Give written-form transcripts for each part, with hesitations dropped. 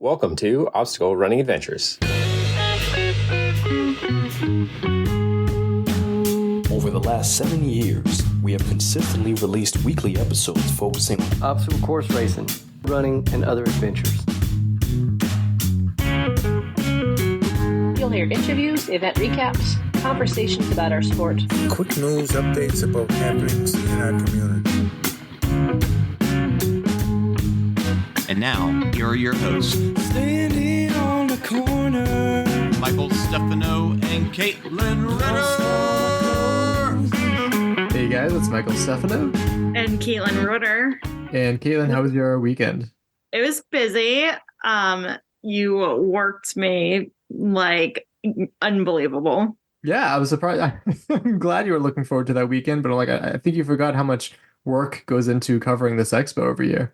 Welcome to Obstacle Running Adventures. Over the last 7 years, we have consistently released weekly episodes focusing on obstacle course racing, running, and other adventures. You'll hear interviews, event recaps, conversations about our sport, quick news updates about happenings in our community. And now, here are your hosts, Standing on the corner, Michael Stefano and Katelyn Ritter. Hey guys, it's Michael Stefano. And Katelyn Ritter. And Katelyn, how was your weekend? It was busy. You worked me like unbelievable. Yeah, I was surprised. I'm glad you were looking forward to that weekend, but I think you forgot how much work goes into covering this expo every year.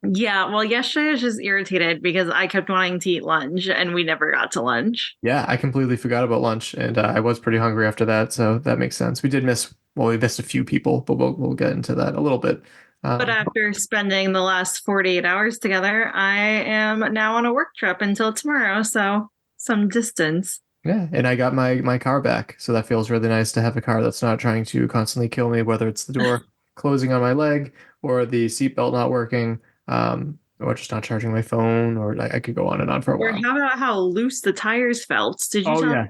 Yeah, well, yesterday I was just irritated because I kept wanting to eat lunch and we never got to lunch. Yeah, I completely forgot about lunch, and I was pretty hungry after that, so that makes sense. We missed a few people, but we'll get into that a little bit. But after spending the last 48 hours together, I am now on a work trip until tomorrow, so some distance. Yeah, and I got my car back, so that feels really nice to have a car that's not trying to constantly kill me, whether it's the door closing on my leg or the seatbelt not working. Or just not charging my phone, or I could go on and on for a while. Or how about how loose the tires felt? Did you tell me?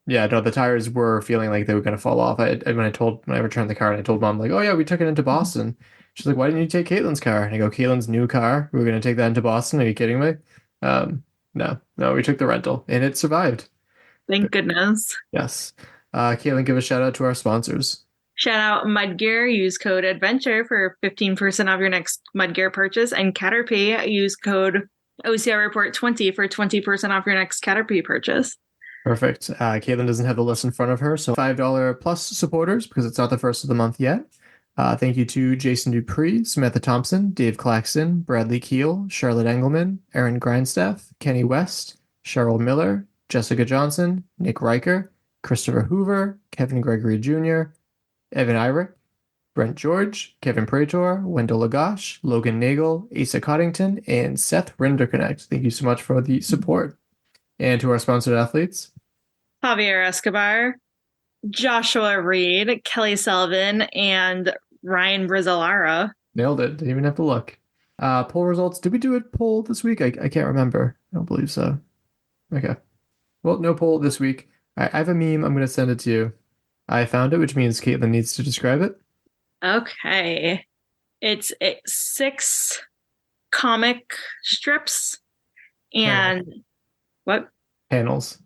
Yeah, no, the tires were feeling like they were going to fall off. When I returned the car and I told Mom, like, oh yeah, we took it into Boston. She's like, why didn't you take Katelyn's car? And I go, Katelyn's new car? We were going to take that into Boston? Are you kidding me? No, we took the rental and it survived. Thank goodness. Yes. Katelyn, give a shout out to our sponsors. Shout out Mudgear. Use code ADVENTURE for 15% off your next Mudgear purchase. And Caterpie. Use code OCR Report 20 for 20% off your next Caterpie purchase. Perfect. Katelyn doesn't have the list in front of her, so $5 plus supporters because it's not the first of the month yet. Thank you to Jason Dupree, Samantha Thompson, Dave Claxton, Bradley Keel, Charlotte Engelman, Aaron Grindstaff, Kenny West, Cheryl Miller, Jessica Johnson, Nick Riker, Christopher Hoover, Kevin Gregory Jr., Evan Irick, Brent George, Kevin Praetor, Wendell Lagash, Logan Nagel, Asa Coddington, and Seth Rinderconnect. Thank you so much for the support. And to our sponsored athletes, Javier Escobar, Joshua Reed, Kelly Sullivan, and Ryan Brizzalara. Nailed it. Didn't even have to look. Poll results. Did we do a poll this week? I can't remember. I don't believe so. Okay. Well, no poll this week. I have a meme. I'm going to send it to you. I found it, which means Katelyn needs to describe it. Okay. It's 6 comic strips and what? Panels.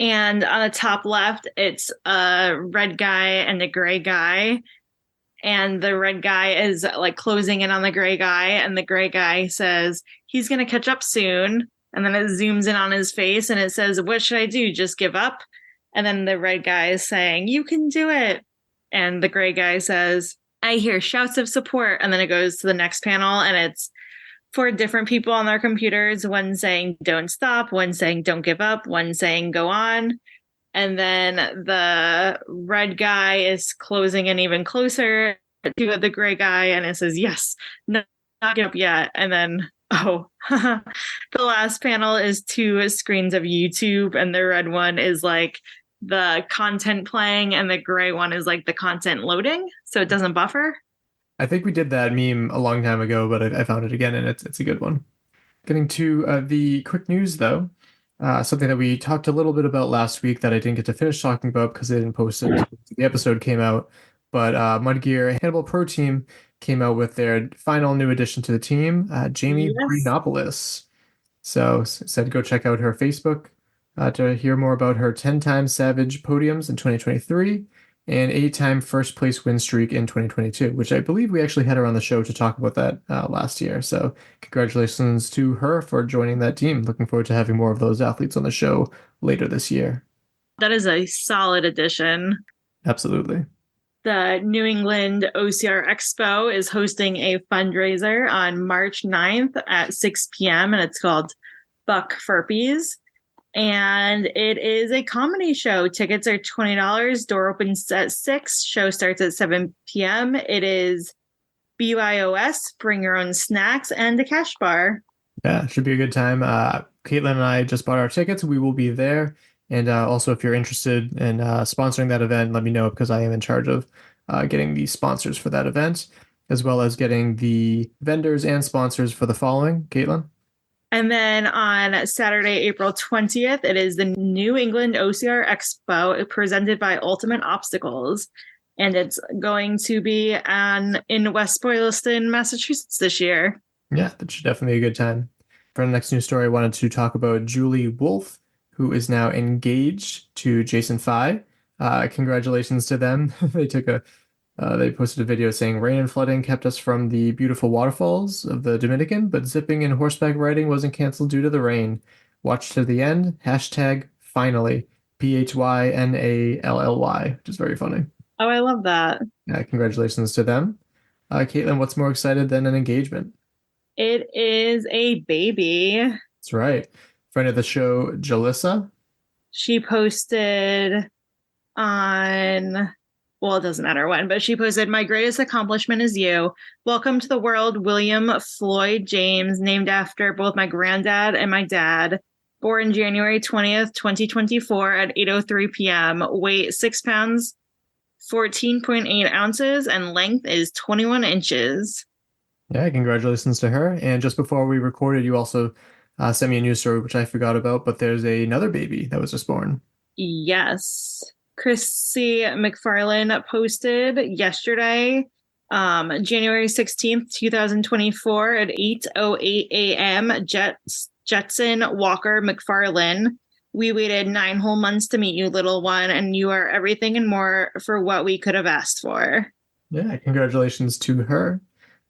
And on the top left, it's a red guy and a gray guy. And the red guy is like closing in on the gray guy. And the gray guy says, he's going to catch up soon. And then it zooms in on his face and it says, what should I do? Just give up? And then the red guy is saying, you can do it. And the gray guy says, I hear shouts of support. And then it goes to the next panel and it's 4 different people on their computers. One saying, don't stop. One saying, don't give up. One saying, go on. And then the red guy is closing in even closer to the gray guy. And it says, yes, no, not give up yet. And then, the last panel is 2 screens of YouTube. And the red one is like the content playing and the gray one is like the content loading, so it doesn't buffer. I think we did that meme a long time ago, but I found it again and it's a good one. Getting to the quick news though, something that we talked a little bit about last week that I didn't get to finish talking about because they didn't post it until the episode came out, but Mudgear Hannibal Pro Team came out with their final new addition to the team, Jamie Breenopoulos. So said go check out her Facebook to hear more about her 10-time Savage podiums in 2023 and 8-time first place win streak in 2022, which I believe we actually had her on the show to talk about that last year. So congratulations to her for joining that team. Looking forward to having more of those athletes on the show later this year. That is a solid addition. Absolutely. The New England OCR Expo is hosting a fundraiser on March 9th at 6 p.m. and it's called Buck Furpies. And it is a comedy show. Tickets are $20. Door opens at 6. Show starts at 7 p.m. It is BYOS, bring your own snacks, and a cash bar. Yeah, it should be a good time. Katelyn and I just bought our tickets. We will be there. And also, if you're interested in sponsoring that event, let me know because I am in charge of getting the sponsors for that event, as well as getting the vendors and sponsors for the following. Katelyn? And then on Saturday, April 20th, it is the New England OCR Expo presented by Ultimate Obstacles. And it's going to be in West Boylston, Massachusetts this year. Yeah, that should definitely be a good time. For the next news story, I wanted to talk about Julie Wolf, who is now engaged to Jason Fye. Congratulations to them. They posted a video saying rain and flooding kept us from the beautiful waterfalls of the Dominican, but zipping and horseback riding wasn't canceled due to the rain. Watch to the end. #finally. PHYNALLY, which is very funny. Oh, I love that. Congratulations to them. Caitlin, what's more excited than an engagement? It is a baby. That's right. Friend of the show, Jalissa. She posted on, well, it doesn't matter when, but she posted, "My greatest accomplishment is you. Welcome to the world, William Floyd James, named after both my granddad and my dad. Born January 20th, 2024 at 8:03 p.m. Weight 6 pounds, 14.8 ounces, and length is 21 inches. Yeah, congratulations to her. And just before we recorded, you also sent me a news story, which I forgot about, but there's another baby that was just born. Yes. Chrissy McFarlane posted yesterday, January 16th, 2024 at 8:08 a.m. Jetson Walker McFarlane. We waited 9 whole months to meet you, little one, and you are everything and more for what we could have asked for." Yeah, congratulations to her.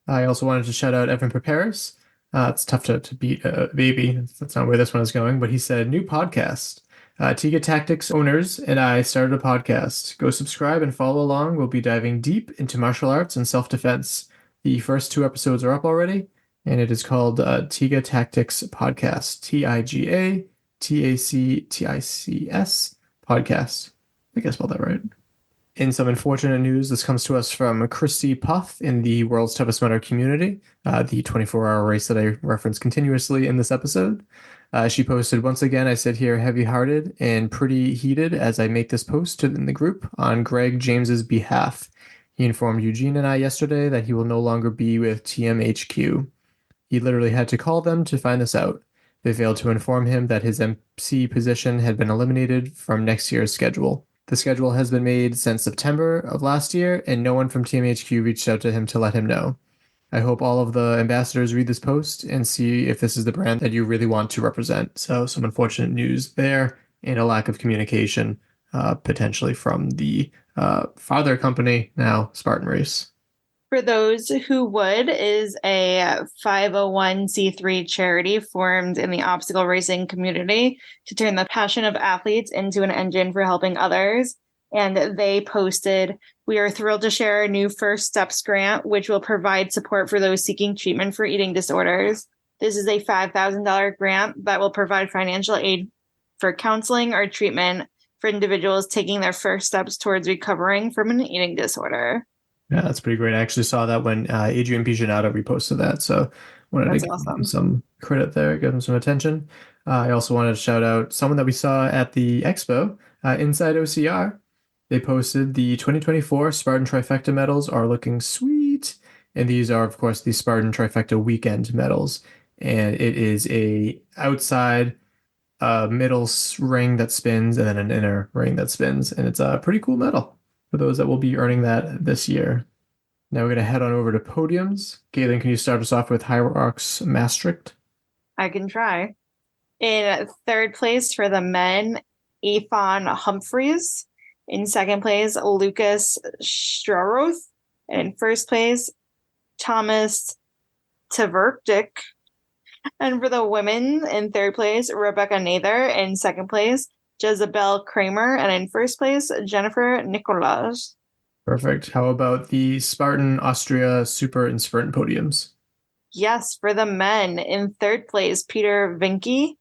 I also wanted to shout out Evan Preparis. It's tough to beat a baby. That's not where this one is going, but he said, "New podcast. Tiga Tactics owners and I started a podcast. Go subscribe and follow along. We'll be diving deep into martial arts and self-defense. The first 2 episodes are up already, and it is called Tiga Tactics Podcast. TIGATACTICS Podcast. I think I spelled that right." In some unfortunate news, this comes to us from Christy Puff in the World's Toughest Mudder community, the 24-hour race that I reference continuously in this episode. She posted, "Once again, I sit here heavy-hearted and pretty heated as I make this post in the group on Greg James's behalf. He informed Eugene and I yesterday that he will no longer be with TMHQ. He literally had to call them to find this out. They failed to inform him that his MC position had been eliminated from next year's schedule. The schedule has been made since September of last year, and no one from TMHQ reached out to him to let him know. I hope all of the ambassadors read this post and see if this is the brand that you really want to represent." So some unfortunate news there and a lack of communication potentially from the father company, now Spartan Race. For Those Who Would is a 501c3 charity formed in the obstacle racing community to turn the passion of athletes into an engine for helping others. And they posted, "We are thrilled to share our new First Steps grant, which will provide support for those seeking treatment for eating disorders. This is a $5,000 grant that will provide financial aid for counseling or treatment for individuals taking their first steps towards recovering from an eating disorder." Yeah, that's pretty great. I actually saw that when Adrian Pigeonata reposted that, so wanted to give him some credit there, give him some attention. I also wanted to shout out someone that we saw at the expo, Inside OCR. They posted the 2024 Spartan Trifecta medals are looking sweet, and these are, of course, the Spartan Trifecta weekend medals, and it is a outside middle ring that spins and then an inner ring that spins, and it's a pretty cool medal for those that will be earning that this year. Now we're going to head on over to podiums. Katelyn, can you start us off with Hierarchs Maastricht? I can try. In third place for the men, Athon Humphreys. In second place, Lucas Straroth. And in first place, Thomas Tverdik. And for the women, in third place, Rebecca Nather. In second place, Jezebel Kramer, and in first place, Jennifer Nicolaj. Perfect. How about the Spartan Austria Super and Sprint podiums? Yes, for the men, in third place, Peter Vinicki.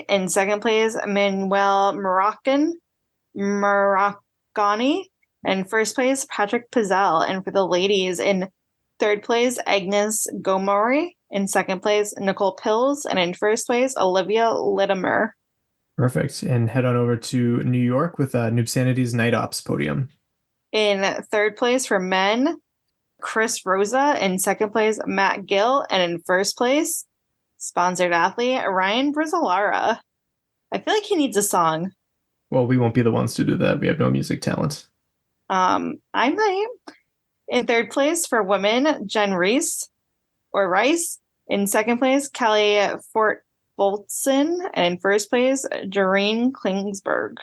In second place, Manuel Maracani. And first place, Patrick Pizzell. And for the ladies, in third place, Agnes Gomori. In second place, Nicole Pills. And in first place, Olivia Litimer. Perfect. And head on over to New York with Noob Sanity's Night Ops podium. In third place for men, Chris Rosa. In second place, Matt Gill. And in first place, sponsored athlete, Ryan Brizzolara. I feel like he needs a song. Well, we won't be the ones to do that. We have no music talent. I might. In third place for women, Jen Reese or Rice. In second place, Kelly Fort Boltson. And in first place, Doreen Klingsberg.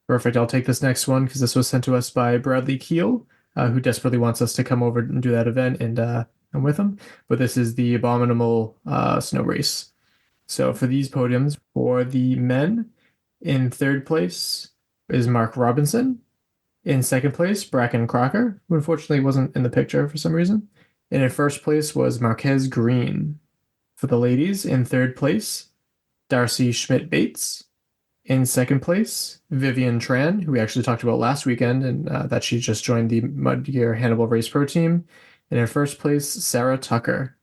Perfect. I'll take this next one because this was sent to us by Bradley Keel, who desperately wants us to come over and do that event, and I'm with him. But this is the Abominable Snow Race. So for these podiums, for the men, in third place is Mark Robinson. In second place, Bracken Crocker, who unfortunately wasn't in the picture for some reason. And in first place was Marquez Green. For the ladies, in third place, Darcy Schmidt-Bates. In second place, Vivian Tran, who we actually talked about last weekend, and that she just joined the Mudgear Hannibal Race Pro team. And in first place, Sarah Tucker.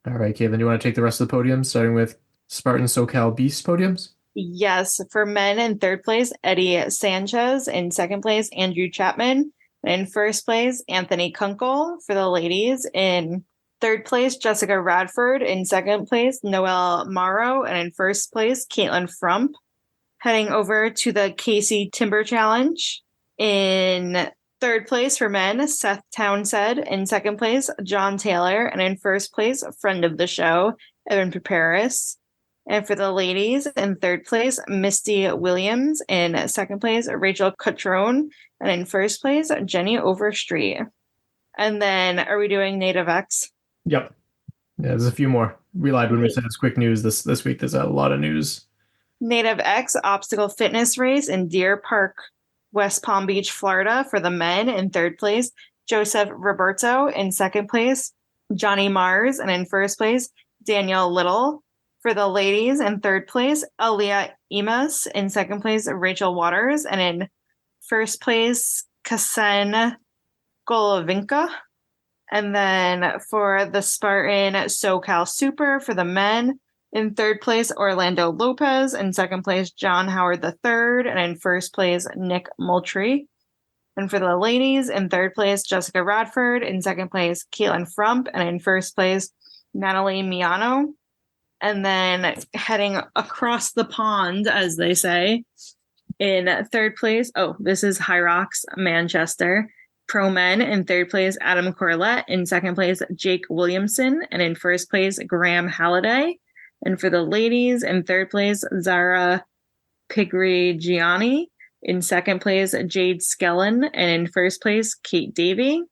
All right, Katelyn, do you want to take the rest of the podiums, starting with Spartan SoCal Beast podiums? Yes, for men in third place, Eddie Sanchez. In second place, Andrew Chapman. And in first place, Anthony Kunkel. For the ladies, in third place, Jessica Radford. In second place, Noelle Morrow. And in first place, Caitlin Frump. Heading over to the Casey Timber Challenge. In third place for men, Seth Townsend. In second place, John Taylor. And in first place, a friend of the show, Evan Paparis. And for the ladies, in third place, Misty Williams. In second place, Rachel Cutrone. And in first place, Jenny Overstreet. And then, are we doing Native X? Yep. Yeah, there's a few more. We lied when we said it's quick news this week. There's a lot of news. Native X Obstacle Fitness Race in Deer Park, West Palm Beach, Florida. For the men, in third place, Joseph Roberto. In second place, Johnny Mars. And in first place, Danielle Little. For the ladies, in third place, Aaliyah Emas. In second place, Rachel Waters. And in first place, Kasen Golovinka. And then for the Spartan SoCal Super, for the men, in third place, Orlando Lopez. In second place, John Howard III. And in first place, Nick Moultrie. And for the ladies, in third place, Jessica Radford. In second place, Caitlin Frump. And in first place, Natalie Miano. And then heading across the pond, as they say, in third place, this is High Rocks, Manchester. Pro men, in third place, Adam Corlett. In second place, Jake Williamson. And in first place, Graham Halliday. And for the ladies, in third place, Zara Pigrigiani. In second place, Jade Skellen. And in first place, Kate Davey.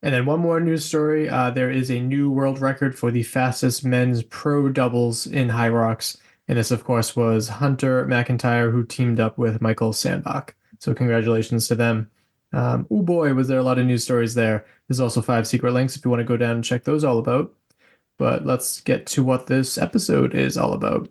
And then one more news story. There is a new world record for the fastest men's pro doubles in High Rocks. And this, of course, was Hunter McIntyre, who teamed up with Michael Sandbach. So congratulations to them. Oh boy, was there a lot of news stories there. There's also 5 secret links if you want to go down and check those all about. But let's get to what this episode is all about.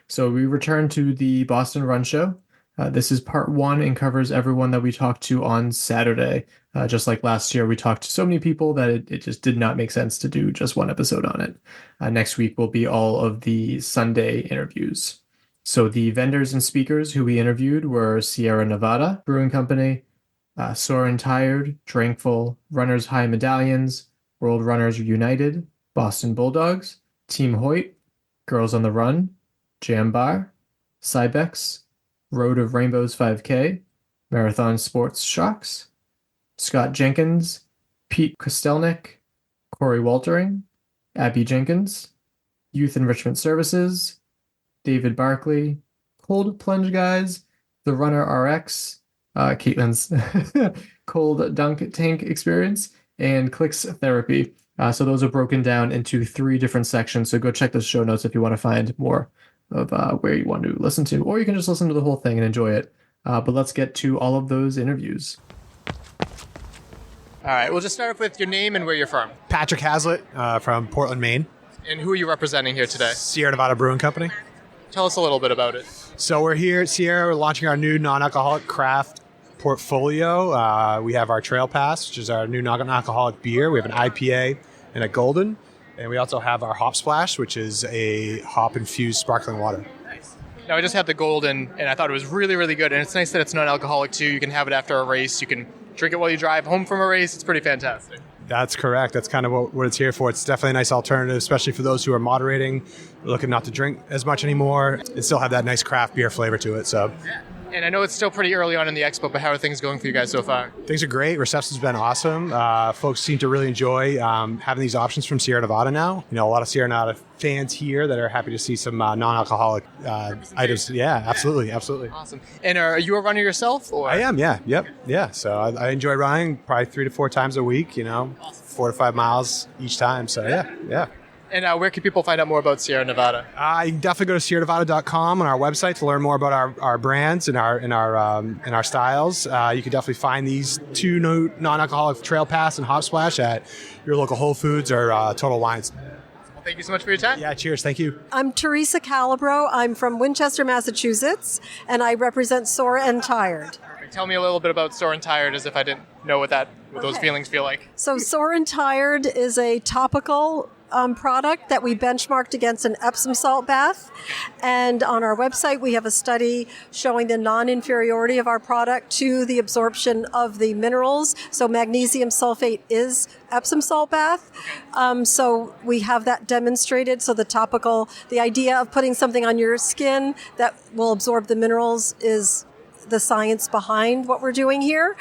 So we return to the Boston Run Show. This is part 1 and covers everyone that we talked to on Saturday. Just like last year, we talked to so many people that it just did not make sense to do just one episode on it. Next week will be all of the Sunday interviews. So the vendors and speakers who we interviewed were Sierra Nevada Brewing Company, Soarin' Tired, Drankful, Runners High Medallions, World Runners United, Boston Bulldogs, Team Hoyt, Girls on the Run, Jambar, Cybex, Road of Rainbows 5K, Marathon Sports Shokz, Scott Jenkins, Pete Kostelnick, Coree Woltering, Abby Jenkins, Youth Enrichment Services, David Barclay, Cold Plunge Guys, The Runner RX, Katelyn's Cold Dunk Tank Experience, and Clix Therapy. So those are broken down into 3 different sections. So go check the show notes if you want to find more of where you want to listen to, or you can just listen to the whole thing and enjoy it. But let's get to all of those interviews. All right, we'll just start off with your name and where you're from. Patrick Hazlitt from Portland, Maine. And who are you representing here today? Sierra Nevada Brewing Company. Tell us a little bit about it. So we're here at Sierra, we're launching our new non-alcoholic craft portfolio. We have our Trail Pass, which is our new non-alcoholic beer. We have an IPA, and a golden. And we also have our Hop Splash, which is a hop-infused sparkling water. Now, I just had the golden, and I thought it was really, really good. And it's nice that it's non-alcoholic, too. You can have it after a race. You can drink it while you drive home from a race. It's pretty fantastic. That's correct. That's kind of what it's here for. It's definitely a nice alternative, especially for those who are moderating, looking not to drink as much anymore, and still have that nice craft beer flavor to it. So. Yeah. And I know it's still pretty early on in the expo, but how are things going for you guys so far? Things are great. Reception's been awesome. Folks seem to really enjoy having these options from Sierra Nevada now. A lot of Sierra Nevada fans here that are happy to see some non-alcoholic items. Yeah, absolutely. Awesome. And are you a runner yourself? Or? I am, yeah. Yep. Yeah, so I enjoy running probably 3 to 4 times a week, 4 to 5 miles each time. So, yeah. And where can people find out more about Sierra Nevada? You can definitely go to sierranevada.com on our website to learn more about our brands and our styles. You can definitely find these 2 non-alcoholic Trail Pass and Hop Splash at your local Whole Foods or Total Wines. Well, thank you so much for your time. Yeah, cheers. Thank you. I'm Teresa Calabro. I'm from Winchester, Massachusetts, and I represent Sore and Tired. Tell me a little bit about Sore and Tired, as if I didn't know what those feelings feel like. So Sore and Tired is a topical product that we benchmarked against an Epsom salt bath. And on our website, we have a study showing the non-inferiority of our product to the absorption of the minerals. So magnesium sulfate is Epsom salt bath. So we have that demonstrated. So the idea of putting something on your skin that will absorb the minerals is the science behind what we're doing here.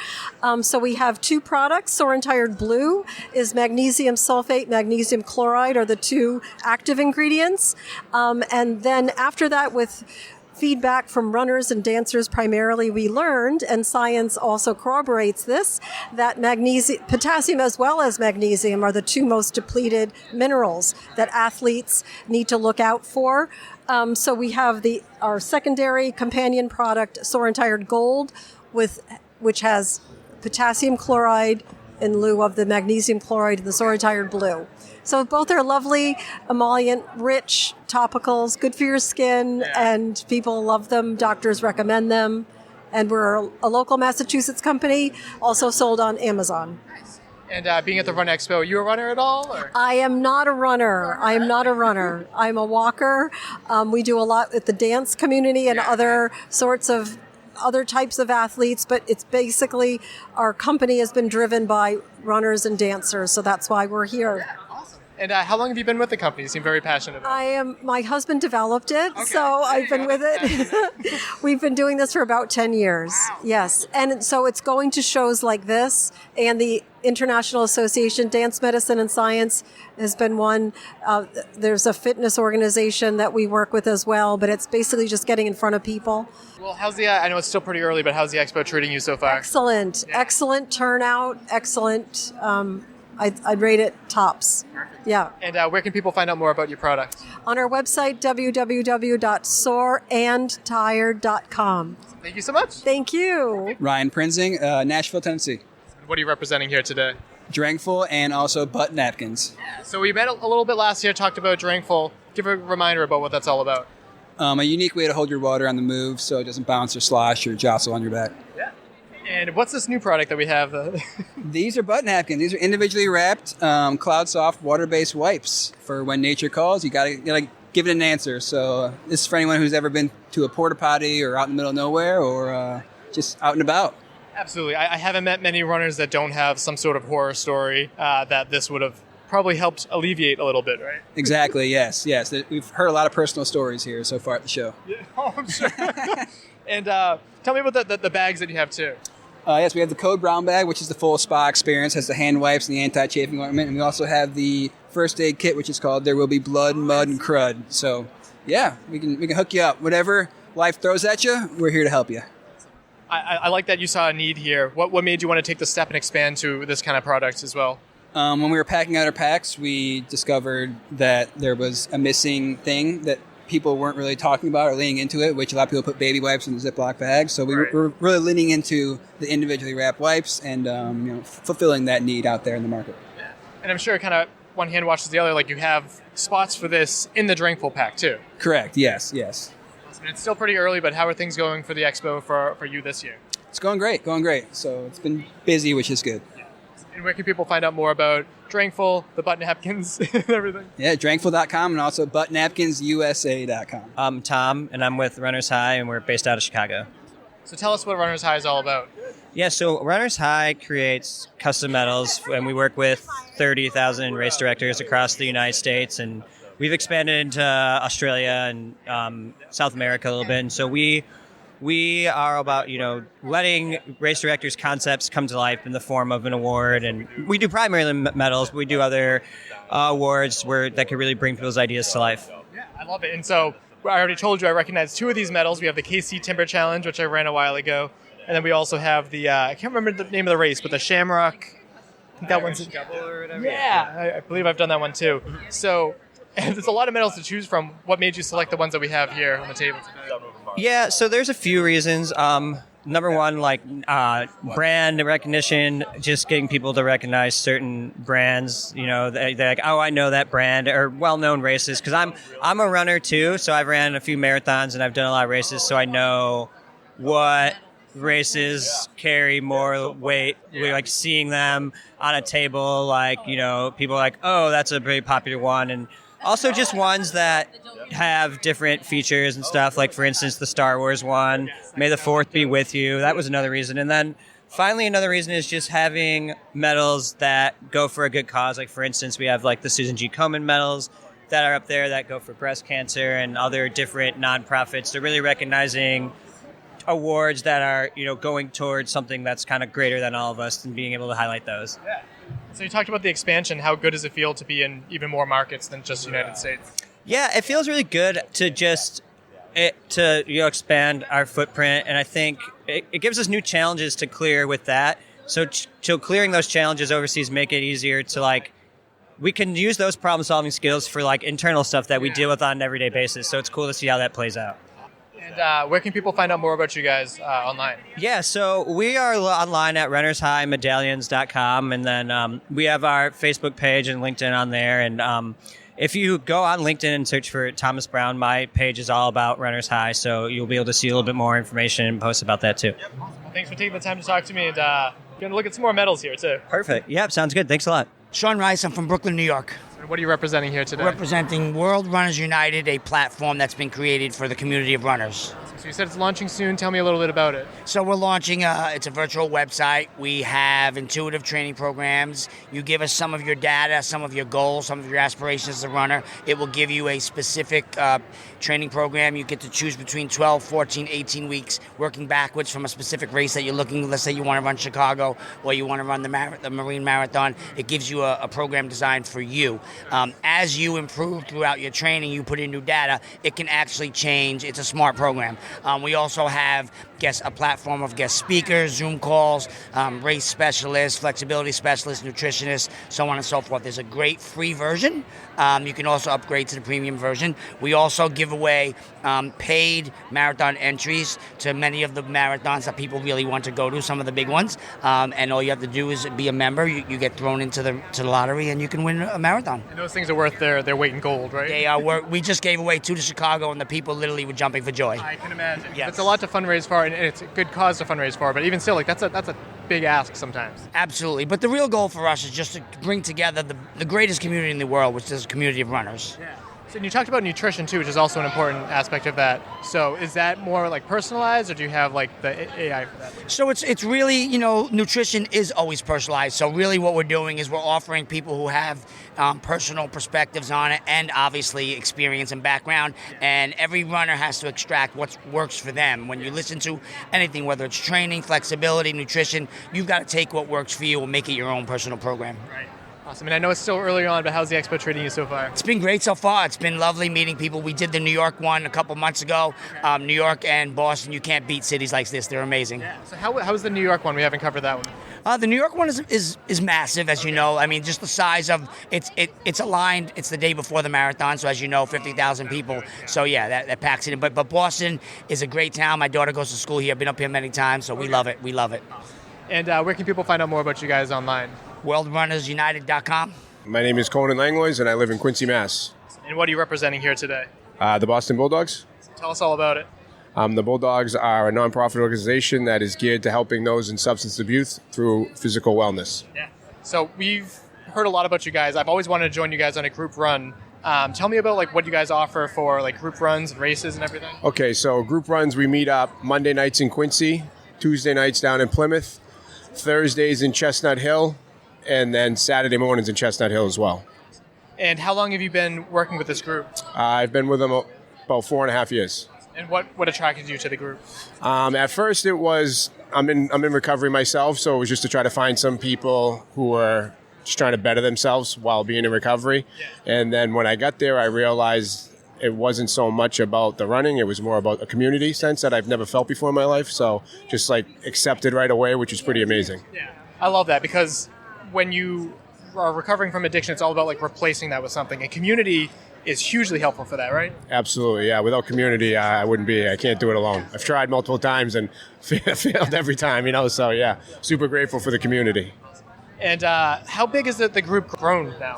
So we have 2 products. Sore and Tired Blue is magnesium sulfate, magnesium chloride are the 2 active ingredients. And then after that, with feedback from runners and dancers primarily, we learned, and science also corroborates this, that potassium as well as magnesium are the 2 most depleted minerals that athletes need to look out for. So we have our secondary companion product, Sore and Tired Gold, which has potassium chloride in lieu of the magnesium chloride in the Sore and Tired Blue. So both are lovely, emollient-rich topicals, good for your skin, and people love them. Doctors recommend them. And we're a local Massachusetts company, also sold on Amazon. And being at the Run Expo, are you a runner at all? Or? I am not a runner. I'm a walker. We do a lot with the dance community and other types of athletes, but it's basically our company has been driven by runners and dancers, so that's why we're here. Awesome. And how long have you been with the company? You seem very passionate about it. My husband developed it, so I've been with it. We've been doing this for about 10 years. Wow. Yes. And so it's going to shows like this, and the International Association Dance Medicine and Science has been one. There's a fitness organization that we work with as well, but it's basically just getting in front of people. Well, I know it's still pretty early, but how's the expo treating you so far? Excellent. Yeah. Excellent turnout. Excellent. I'd rate it tops. Perfect. Yeah. And where can people find out more about your product? On our website, www.soreandtired.com. Thank you so much. Thank you. Ryan Prinzing, Nashville, Tennessee. What are you representing here today? Drankful and also butt napkins. So we met a little bit last year, talked about Drankful. Give a reminder about what that's all about. A unique way to hold your water on the move so it doesn't bounce or slosh or jostle on your back. Yeah. And what's this new product that we have? These are butt napkins. These are individually wrapped, Cloud Soft water-based wipes for when nature calls. You gotta give it an answer. So this is for anyone who's ever been to a porta potty or out in the middle of nowhere or just out and about. Absolutely. I haven't met many runners that don't have some sort of horror story that this would have probably helped alleviate a little bit, right? Exactly, yes. We've heard a lot of personal stories here so far at the show. Yeah, I'm sure. And tell me about the bags that you have, too. Yes, we have the Code Brown bag, which is the full spa experience, has the hand wipes and the anti-chafing ointment. And we also have the first aid kit, which is called There Will Be Blood, Mud, and Crud. So, yeah, we can hook you up. Whatever life throws at you, we're here to help you. I like that you saw a need here. What made you want to take the step and expand to this kind of product as well? When we were packing out our packs, we discovered that there was a missing thing that people weren't really talking about or leaning into it, which a lot of people put baby wipes in the Ziploc bags. So we were really leaning into the individually wrapped wipes and fulfilling that need out there in the market. Yeah. And I'm sure kind of one hand washes the other. Like you have spots for this in the Drankful pack too. Correct. Yes. And it's still pretty early, but how are things going for the expo for you this year? It's going great. So it's been busy, which is good. Yeah. And where can people find out more about Drankful, the butt napkins, and everything? Yeah, drankful.com and also buttnapkinsusa.com. I'm Tom, and I'm with Runners High, and we're based out of Chicago. So tell us what Runners High is all about. Yeah, so Runners High creates custom medals, and we work with 30,000 race directors across the United States, and we've expanded into Australia and South America a little bit. And so we are about, letting race directors' concepts come to life in the form of an award. And we do primarily medals, but we do other awards that could really bring people's ideas to life. Yeah, I love it. And so I already told you I recognize 2 of these medals. We have the KC Timber Challenge, which I ran a while ago. And then we also have the, I can't remember the name of the race, but the Shamrock. I think that one's or whatever. Yeah, I believe I've done that one too. So there's a lot of medals to choose from. What made you select the ones that we have here on the table today? Yeah, so there's a few reasons. Number one, brand recognition, just getting people to recognize certain brands. They're like, oh, I know that brand, or well-known races. Because I'm a runner too, so I've ran a few marathons and I've done a lot of races, so I know what races carry more weight. We like seeing them on a table, people are like, oh, that's a very popular one. And also just ones that have different features and stuff, like for instance the Star Wars one, May the 4th be with you. That was another reason. And then finally another reason is just having medals that go for a good cause. Like for instance, we have like the Susan G. Komen medals that are up there that go for breast cancer and other different nonprofits. They're really recognizing awards that are, going towards something that's kind of greater than all of us, and being able to highlight those. Yeah. So you talked about the expansion. How good does it feel to be in even more markets than just the United States? Yeah, it feels really good to expand our footprint, and I think it gives us new challenges to clear with that. So clearing those challenges overseas make it easier to we can use those problem-solving skills for internal stuff that we deal with on an everyday basis. So it's cool to see how that plays out. And where can people find out more about you guys online? Yeah, so we are online at runnershighmedallions.com, and then we have our Facebook page and LinkedIn on there. And if you go on LinkedIn and search for Thomas Brown, my page is all about Runners High, so you'll be able to see a little bit more information and post about that too. Yep. Well, thanks for taking the time to talk to me, and we're going to look at some more medals here too. Perfect. Yep, sounds good. Thanks a lot. Sean Rice, I'm from Brooklyn, New York. And what are you representing here today? Representing World Runners United, a platform that's been created for the community of runners. So you said it's launching soon. Tell me a little bit about it. So we're launching, it's a virtual website. We have intuitive training programs. You give us some of your data, some of your goals, some of your aspirations as a runner. It will give you a specific training program. You get to choose between 12, 14, 18 weeks, working backwards from a specific race that you're looking. Let's say you want to run Chicago or you want to run the Marine Marathon. It gives you a program designed for you. As you improve throughout your training, you put in new data, it can actually change. It's a smart program. We also have a platform of guest speakers, Zoom calls, race specialists, flexibility specialists, nutritionists, so on and so forth. There's a great free version. You can also upgrade to the premium version. We also give away paid marathon entries to many of the marathons that people really want to go to, some of the big ones. And all you have to do is be a member. You get thrown into the lottery and you can win a marathon. And those things are worth their weight in gold, right? They are. We just gave away 2 to Chicago and the people literally were jumping for joy. I can imagine. Yes. It's a lot to fundraise for, and it's a good cause to fundraise for, but even still, that's a big ask sometimes. Absolutely. But the real goal for us is just to bring together the greatest community in the world, which is a community of runners. Yeah. So you talked about nutrition too, which is also an important aspect of that. So is that more personalized, or do you have the AI for that? So it's really, nutrition is always personalized. So really what we're doing is we're offering people who have personal perspectives on it and obviously experience and background. And every runner has to extract what works for them. When you listen to anything, whether it's training, flexibility, nutrition, you've got to take what works for you and make it your own personal program. Right. Awesome. And I know it's still early on, but how's the expo treating you so far? It's been great so far. It's been lovely meeting people. We did the New York one a couple months ago. New York and Boston, you can't beat cities like this. They're amazing. Yeah. So how's the New York one? We haven't covered that one. The New York one is massive, as you know. I mean, just the size of it's aligned. It's the day before the marathon, so as you know, 50,000 people. So yeah, that packs it in. But Boston is a great town. My daughter goes to school here. I've been up here many times, so we love it. We love it. And where can people find out more about you guys online? WorldRunnersUnited.com. My name is Conan Langlois, and I live in Quincy, Mass. And what are you representing here today? The Boston Bulldogs. Tell us all about it. The Bulldogs are a nonprofit organization that is geared to helping those in substance abuse through physical wellness. Yeah. So we've heard a lot about you guys. I've always wanted to join you guys on a group run. Tell me about like what you guys offer for like group runs and races and everything. Okay, so group runs, we meet up Monday nights in Quincy, Tuesday nights down in Plymouth, Thursdays in Chestnut Hill, and then Saturday mornings in Chestnut Hill as well. And how long have you been working with this group? I've been with them about 4.5 years. And what attracted you to the group? At first it was, I'm in recovery myself, so it was just to try to find some people who were just trying to better themselves while being in recovery. Yeah. And then when I got there, I realized it wasn't so much about the running, it was more about a community sense that I've never felt before in my life. So just like accepted right away, which is pretty amazing. Yeah, I love that, because when you are recovering from addiction, it's all about like replacing that with something. And community is hugely helpful for that, right? Absolutely, yeah. Without community, I can't do it alone. I've tried multiple times and failed every time, so yeah, super grateful for the community. And how big is the group grown now?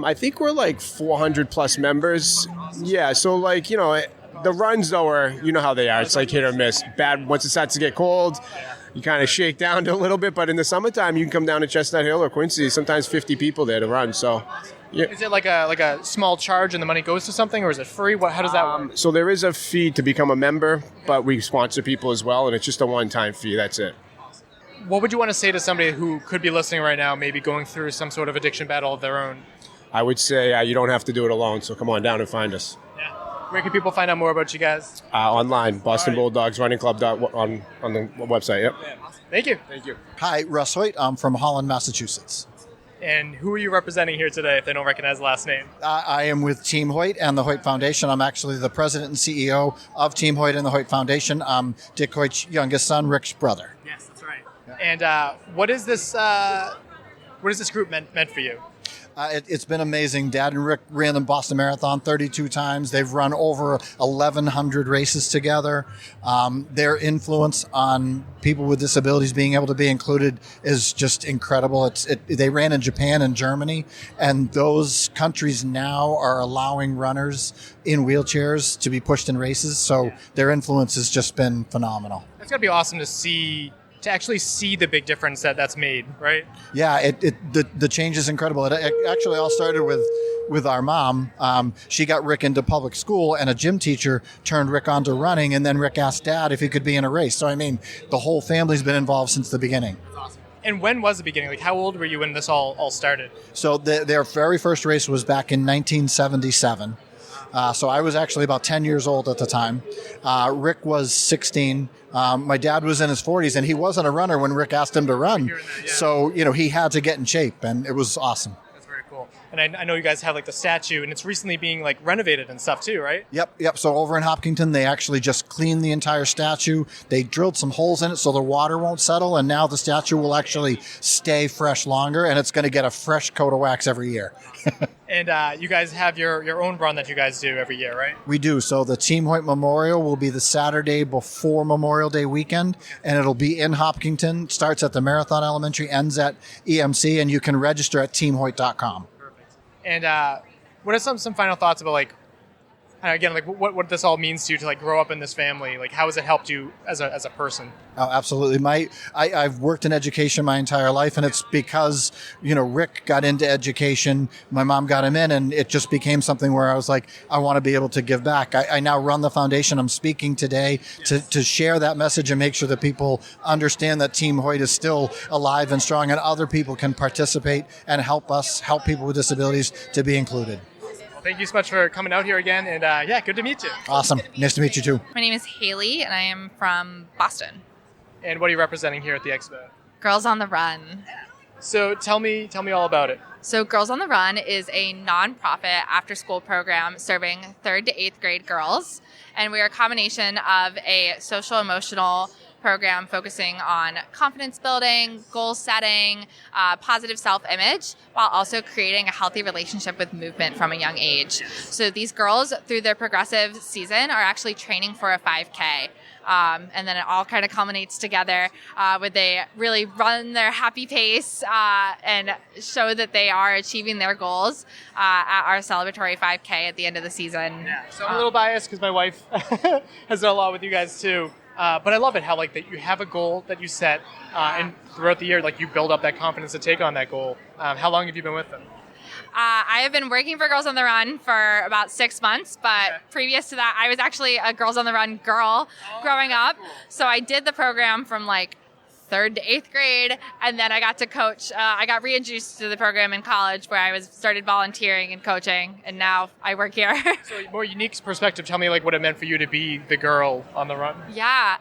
I think we're like 400 plus members. Yeah, so like, the runs though are, you know how they are. It's like hit or miss. Bad once it starts to get cold, you kind of shake down a little bit. But in the summertime, you can come down to Chestnut Hill or Quincy. Sometimes 50 people there to run. So, yeah. Is it like a small charge and the money goes to something, or is it free? How does that work? So there is a fee to become a member, but we sponsor people as well, and it's just a one-time fee. That's it. What would you want to say to somebody who could be listening right now, maybe going through some sort of addiction battle of their own? I would say you don't have to do it alone, so come on down and find us. Yeah. Where can people find out more about you guys? Online, Boston Bulldogs Running Club on the website. Yep. Yeah. Thank you. Thank you. Hi, Russ Hoyt. I'm from Holland, Massachusetts. And who are you representing here today if they don't recognize the last name? I am with Team Hoyt and the Hoyt Foundation. I'm actually the president and CEO of Team Hoyt and the Hoyt Foundation. I'm Dick Hoyt's youngest son, Rick's brother. Yes, that's right. Yeah. And what is this group meant for you? It's been amazing. Dad and Rick ran the Boston Marathon 32 times. They've run over 1,100 races together. Their influence on people with disabilities being able to be included is just incredible. They ran in Japan and Germany, and those countries now are allowing runners in wheelchairs to be pushed in races. So their influence has just been phenomenal. It's got to be awesome to actually see the big difference that's made, right? Yeah, the change is incredible. It actually all started with our mom. She got Rick into public school, and a gym teacher turned Rick onto running, and then Rick asked Dad if he could be in a race. So, the whole family's been involved since the beginning. That's awesome. And when was the beginning? Like, how old were you when this all started? So their very first race was back in 1977. So I was actually about 10 years old at the time. Rick was 16. My dad was in his 40s, and he wasn't a runner when Rick asked him to run. That, yeah. So, he had to get in shape, and it was awesome. That's very cool. And I know you guys have like the statue, and it's recently being like renovated and stuff too, right? Yep. So over in Hopkinton, they actually just cleaned the entire statue. They drilled some holes in it so the water won't settle, and now the statue will actually stay fresh longer, and it's going to get a fresh coat of wax every year. And you guys have your own run that you guys do every year, right? We do. So the Team Hoyt Memorial will be the Saturday before Memorial Day weekend, and it'll be in Hopkinton. It starts at the Marathon Elementary, ends at EMC, and you can register at teamhoyt.com. Perfect. And what are some final thoughts about what this all means to you to like grow up in this family? Like, how has it helped you as a person? Oh, absolutely. I've worked in education my entire life, and it's because, Rick got into education, my mom got him in, and it just became something where I was like, I want to be able to give back. I now run the foundation. I'm speaking today to share that message and make sure that people understand that Team Hoyt is still alive and strong, and other people can participate and help people with disabilities to be included. Thank you so much for coming out here again, and good to meet you. Awesome. Nice to meet you too. My name is Haley, and I am from Boston. And what are you representing here at the expo? Girls on the Run. So tell me all about it. So Girls on the Run is a nonprofit after-school program serving 3rd to 8th grade girls, and we are a combination of a social-emotional program focusing on confidence building, goal setting, positive self-image, while also creating a healthy relationship with movement from a young age. So these girls, through their progressive season, are actually training for a 5K. And then it all kind of culminates together where they really run their happy pace and show that they are achieving their goals at our celebratory 5K at the end of the season. Yeah. So I'm a little biased because my wife has done a lot with you guys too. But I love it how like that you have a goal that you set, and throughout the year, like you build up that confidence to take on that goal. How long have you been with them? I have been working for Girls on the Run for about 6 months, but previous to that, I was actually a Girls on the Run girl growing up. So I did the program from like 3rd to 8th grade, and then I got to coach. I got reintroduced to the program in college where I started volunteering and coaching, and now I work here. So more unique perspective, tell me like what it meant for you to be the girl on the run. Yeah.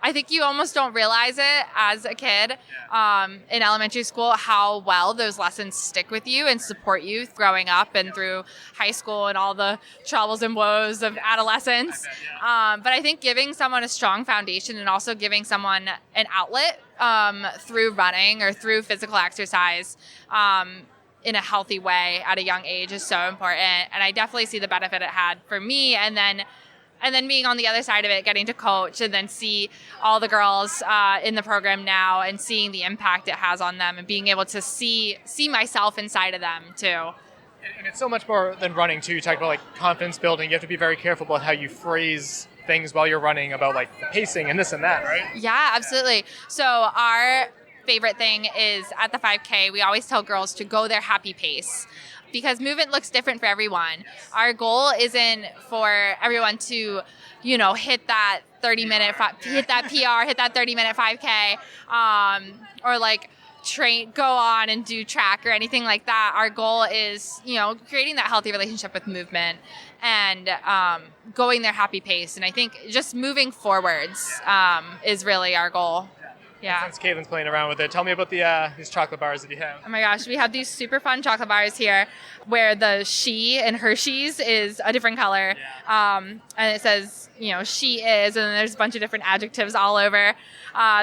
I think you almost don't realize it as a kid in elementary school how well those lessons stick with you and support you growing up and through high school and all the troubles and woes of adolescence. But I think giving someone a strong foundation and also giving someone an outlet through running or through physical exercise in a healthy way at a young age is so important. And I definitely see the benefit it had for me. And then being on the other side of it, getting to coach and then see all the girls in the program now and seeing the impact it has on them and being able to see myself inside of them too. And it's so much more than running too. You talk about like confidence building. You have to be very careful about how you phrase things while you're running about like the pacing and this and that, right? Yeah, absolutely. So our favorite thing is at the 5K, we always tell girls to go their happy pace, because movement looks different for everyone. Our goal isn't for everyone to, hit that 30-minute, hit that PR, hit that 30-minute 5K, or like go on and do track or anything like that. Our goal is, creating that healthy relationship with movement and going their happy pace. And I think just moving forwards is really our goal. Yeah. Since Katelyn's playing around with it, tell me about these chocolate bars that you have. Oh my gosh, we have these super fun chocolate bars here where the she in Hershey's is a different color. And it says, she is, and then there's a bunch of different adjectives all over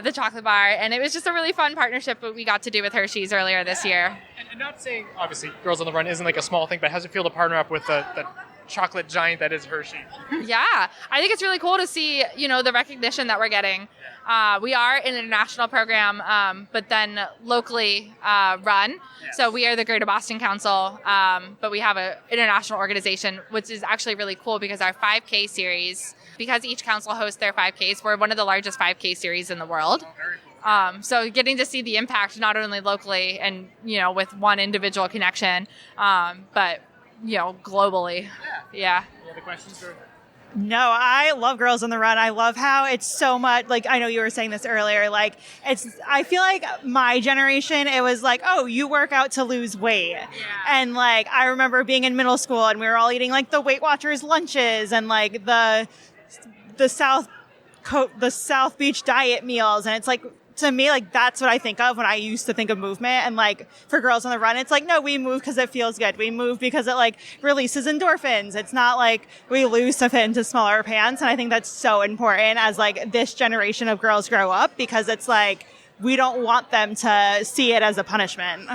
the chocolate bar. And it was just a really fun partnership that we got to do with Hershey's earlier this year. And not saying, obviously, Girls on the Run isn't like a small thing, but how does it feel to partner up with the chocolate giant that is Hershey? Yeah, I think it's really cool to see, the recognition that we're getting. We are an international program, but then locally run. Yes. So we are the Greater Boston Council, but we have an international organization, which is actually really cool because our 5K series, because each council hosts their 5Ks, we're one of the largest 5K series in the world. So getting to see the impact not only locally and, with one individual connection, but globally. Yeah. Any other questions? No, I love Girls on the Run. I love how it's so much, like, I know you were saying this earlier, like, I feel like my generation, it was like, oh, you work out to lose weight. Yeah. And, like, I remember being in middle school and we were all eating, like, the Weight Watchers lunches and, like, the South Beach diet meals. And it's like, to me, like, that's what I think of when I used to think of movement. And, like, for Girls on the Run, it's like, no, we move because it feels good. We move because it, like, releases endorphins. It's not like we lose to fit into smaller pants. And I think that's so important as, like, this generation of girls grow up, because it's like, we don't want them to see it as a punishment.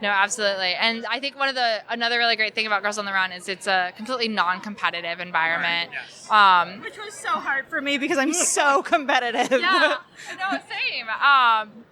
No, absolutely. And I think another really great thing about Girls on the Run is it's a completely non-competitive environment. Yes. Which was so hard for me because I'm so competitive. Yeah, no, same.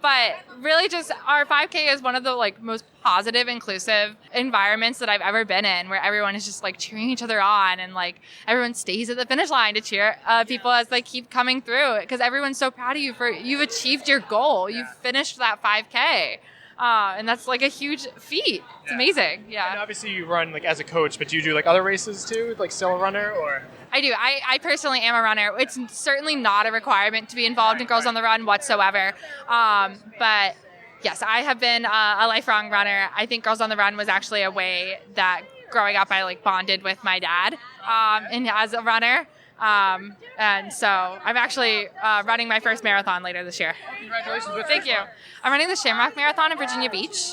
But really just our 5K is one of the like most positive, inclusive environments that I've ever been in, where everyone is just like cheering each other on and like everyone stays at the finish line to cheer people as they keep coming through, because everyone's so proud of you for you've achieved your goal. You've finished that 5K. And that's like a huge feat. It's amazing. Yeah. And obviously you run like as a coach, but do you do like other races too? Like still a runner or? I do. I personally am a runner. It's certainly not a requirement to be involved in Girls on the Run whatsoever. But yes, I have been a lifelong runner. I think Girls on the Run was actually a way that growing up I like bonded with my dad and as a runner. And so I'm actually running my first marathon later this year. Congratulations. Thank you. I'm running the Shamrock Marathon in Virginia Beach.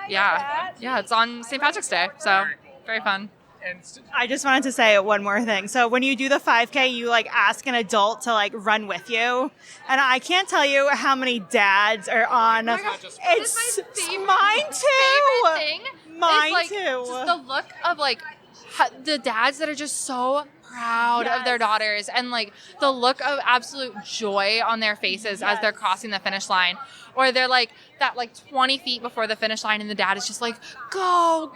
Yeah, it's on St. Patrick's Day, so very fun. I just wanted to say one more thing. So when you do the 5K, you like ask an adult to like run with you, and I can't tell you how many dads are on. Oh my gosh, it's mine too. Favorite thing Mine is, like, too. Just the look of like the dads that are just so proud of their daughters, and like the look of absolute joy on their faces as they're crossing the finish line, or they're like that 20 feet before the finish line and the dad is just like go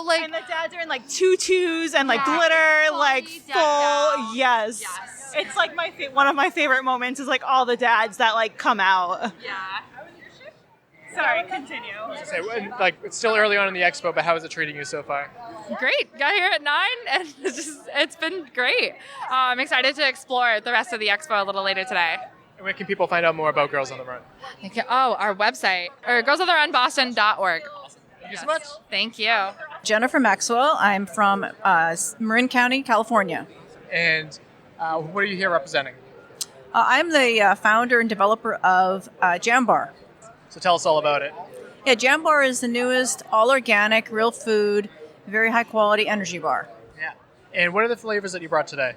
like, and the dads are in like tutus and like glitter, like full. Yes. It's like one of my favorite moments is like all the dads that like come out. Sorry, continue. It's still early on in the expo, but how is it treating you so far? Great. Got here at 9 and it's been great. I'm excited to explore the rest of the expo a little later today. And where can people find out more about Girls on the Run? Our website, or girlsontherunboston.org. Thank you so much. Thank you. Jennifer Maxwell. I'm from Marin County, California. And what are you here representing? I'm the founder and developer of Jambar. So tell us all about it. Yeah, Jambar is the newest all-organic, real food, very high-quality energy bar. Yeah. And what are the flavors that you brought today?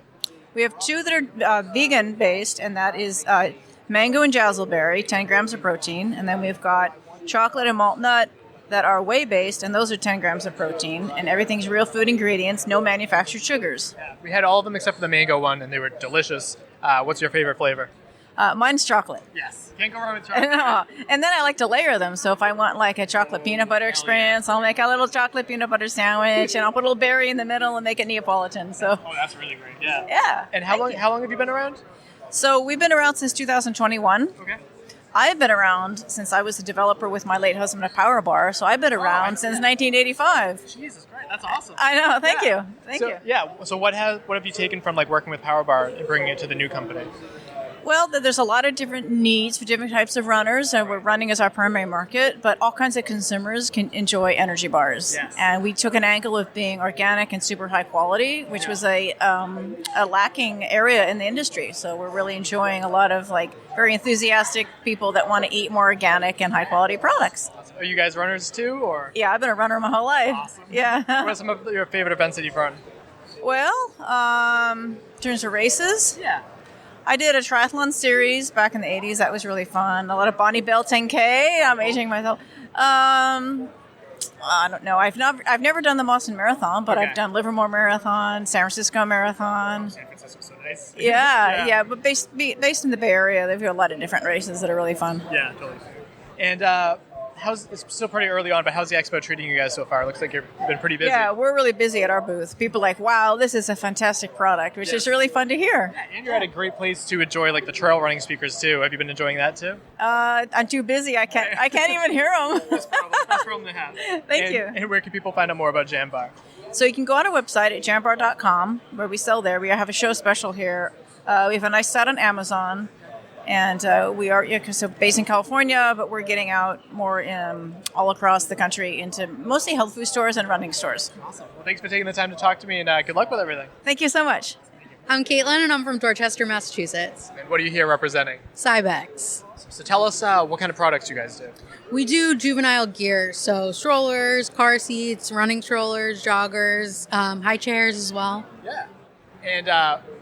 We have 2 that are vegan-based, and that is mango and jazzleberry, 10 grams of protein. And then we've got chocolate and malt nut that are whey-based, and those are 10 grams of protein. And everything's real food ingredients, no manufactured sugars. Yeah. We had all of them except for the mango one, and they were delicious. What's your favorite flavor? Mine's chocolate. Yes. Can't go wrong with chocolate. And then I like to layer them. So if I want like a chocolate peanut butter experience, I'll make a little chocolate peanut butter sandwich, and I'll put a little berry in the middle and make it Neapolitan. So. Oh, that's really great. Yeah. Yeah. And how long have you been around? So we've been around since 2021. Okay. I've been around since I was a developer with my late husband at Power Bar. So I've been around since 1985. Jesus Christ, that's awesome. I know. Thank you. Thank you. Yeah. So what have you taken from like working with Power Bar and bringing it to the new company? Well, there's a lot of different needs for different types of runners, and we're running as our primary market, but all kinds of consumers can enjoy energy bars. Yes. And we took an angle of being organic and super high quality, which was a lacking area in the industry. So we're really enjoying a lot of like very enthusiastic people that want to eat more organic and high quality products. Are you guys runners too, or? Yeah, I've been a runner my whole life. Awesome. Yeah. What are some of your favorite events that you've run? Well, in terms of races, yeah. I did a triathlon series back in the 80s. That was really fun. A lot of Bonnie Bell 10K. I'm aging myself. I don't know. I've never done the Boston Marathon, but I've done Livermore Marathon, San Francisco Marathon. San Francisco's so nice. Yeah. But based in the Bay Area, they've got a lot of different races that are really fun. Yeah, totally. And it's still pretty early on, but how's the expo treating you guys so far? It looks like you've been pretty busy. Yeah, we're really busy at our booth. People are like, wow, this is a fantastic product, which is really fun to hear. Yeah, and you're at a great place to enjoy like the trail running speakers too. Have you been enjoying that too? I'm too busy. I can't even hear them. Best problem to have. Thank you. And where can people find out more about Jambar? So you can go on our website at jambar.com, where we sell there. We have a show special here. We have a nice set on Amazon. And we are based in California, but we're getting out more all across the country into mostly health food stores and running stores. Awesome. Well, thanks for taking the time to talk to me, and good luck with everything. Thank you so much. I'm Catelyn, and I'm from Dorchester, Massachusetts. And what are you here representing? Cybex. So tell us what kind of products you guys do. We do juvenile gear, so strollers, car seats, running strollers, joggers, high chairs as well. Yeah. And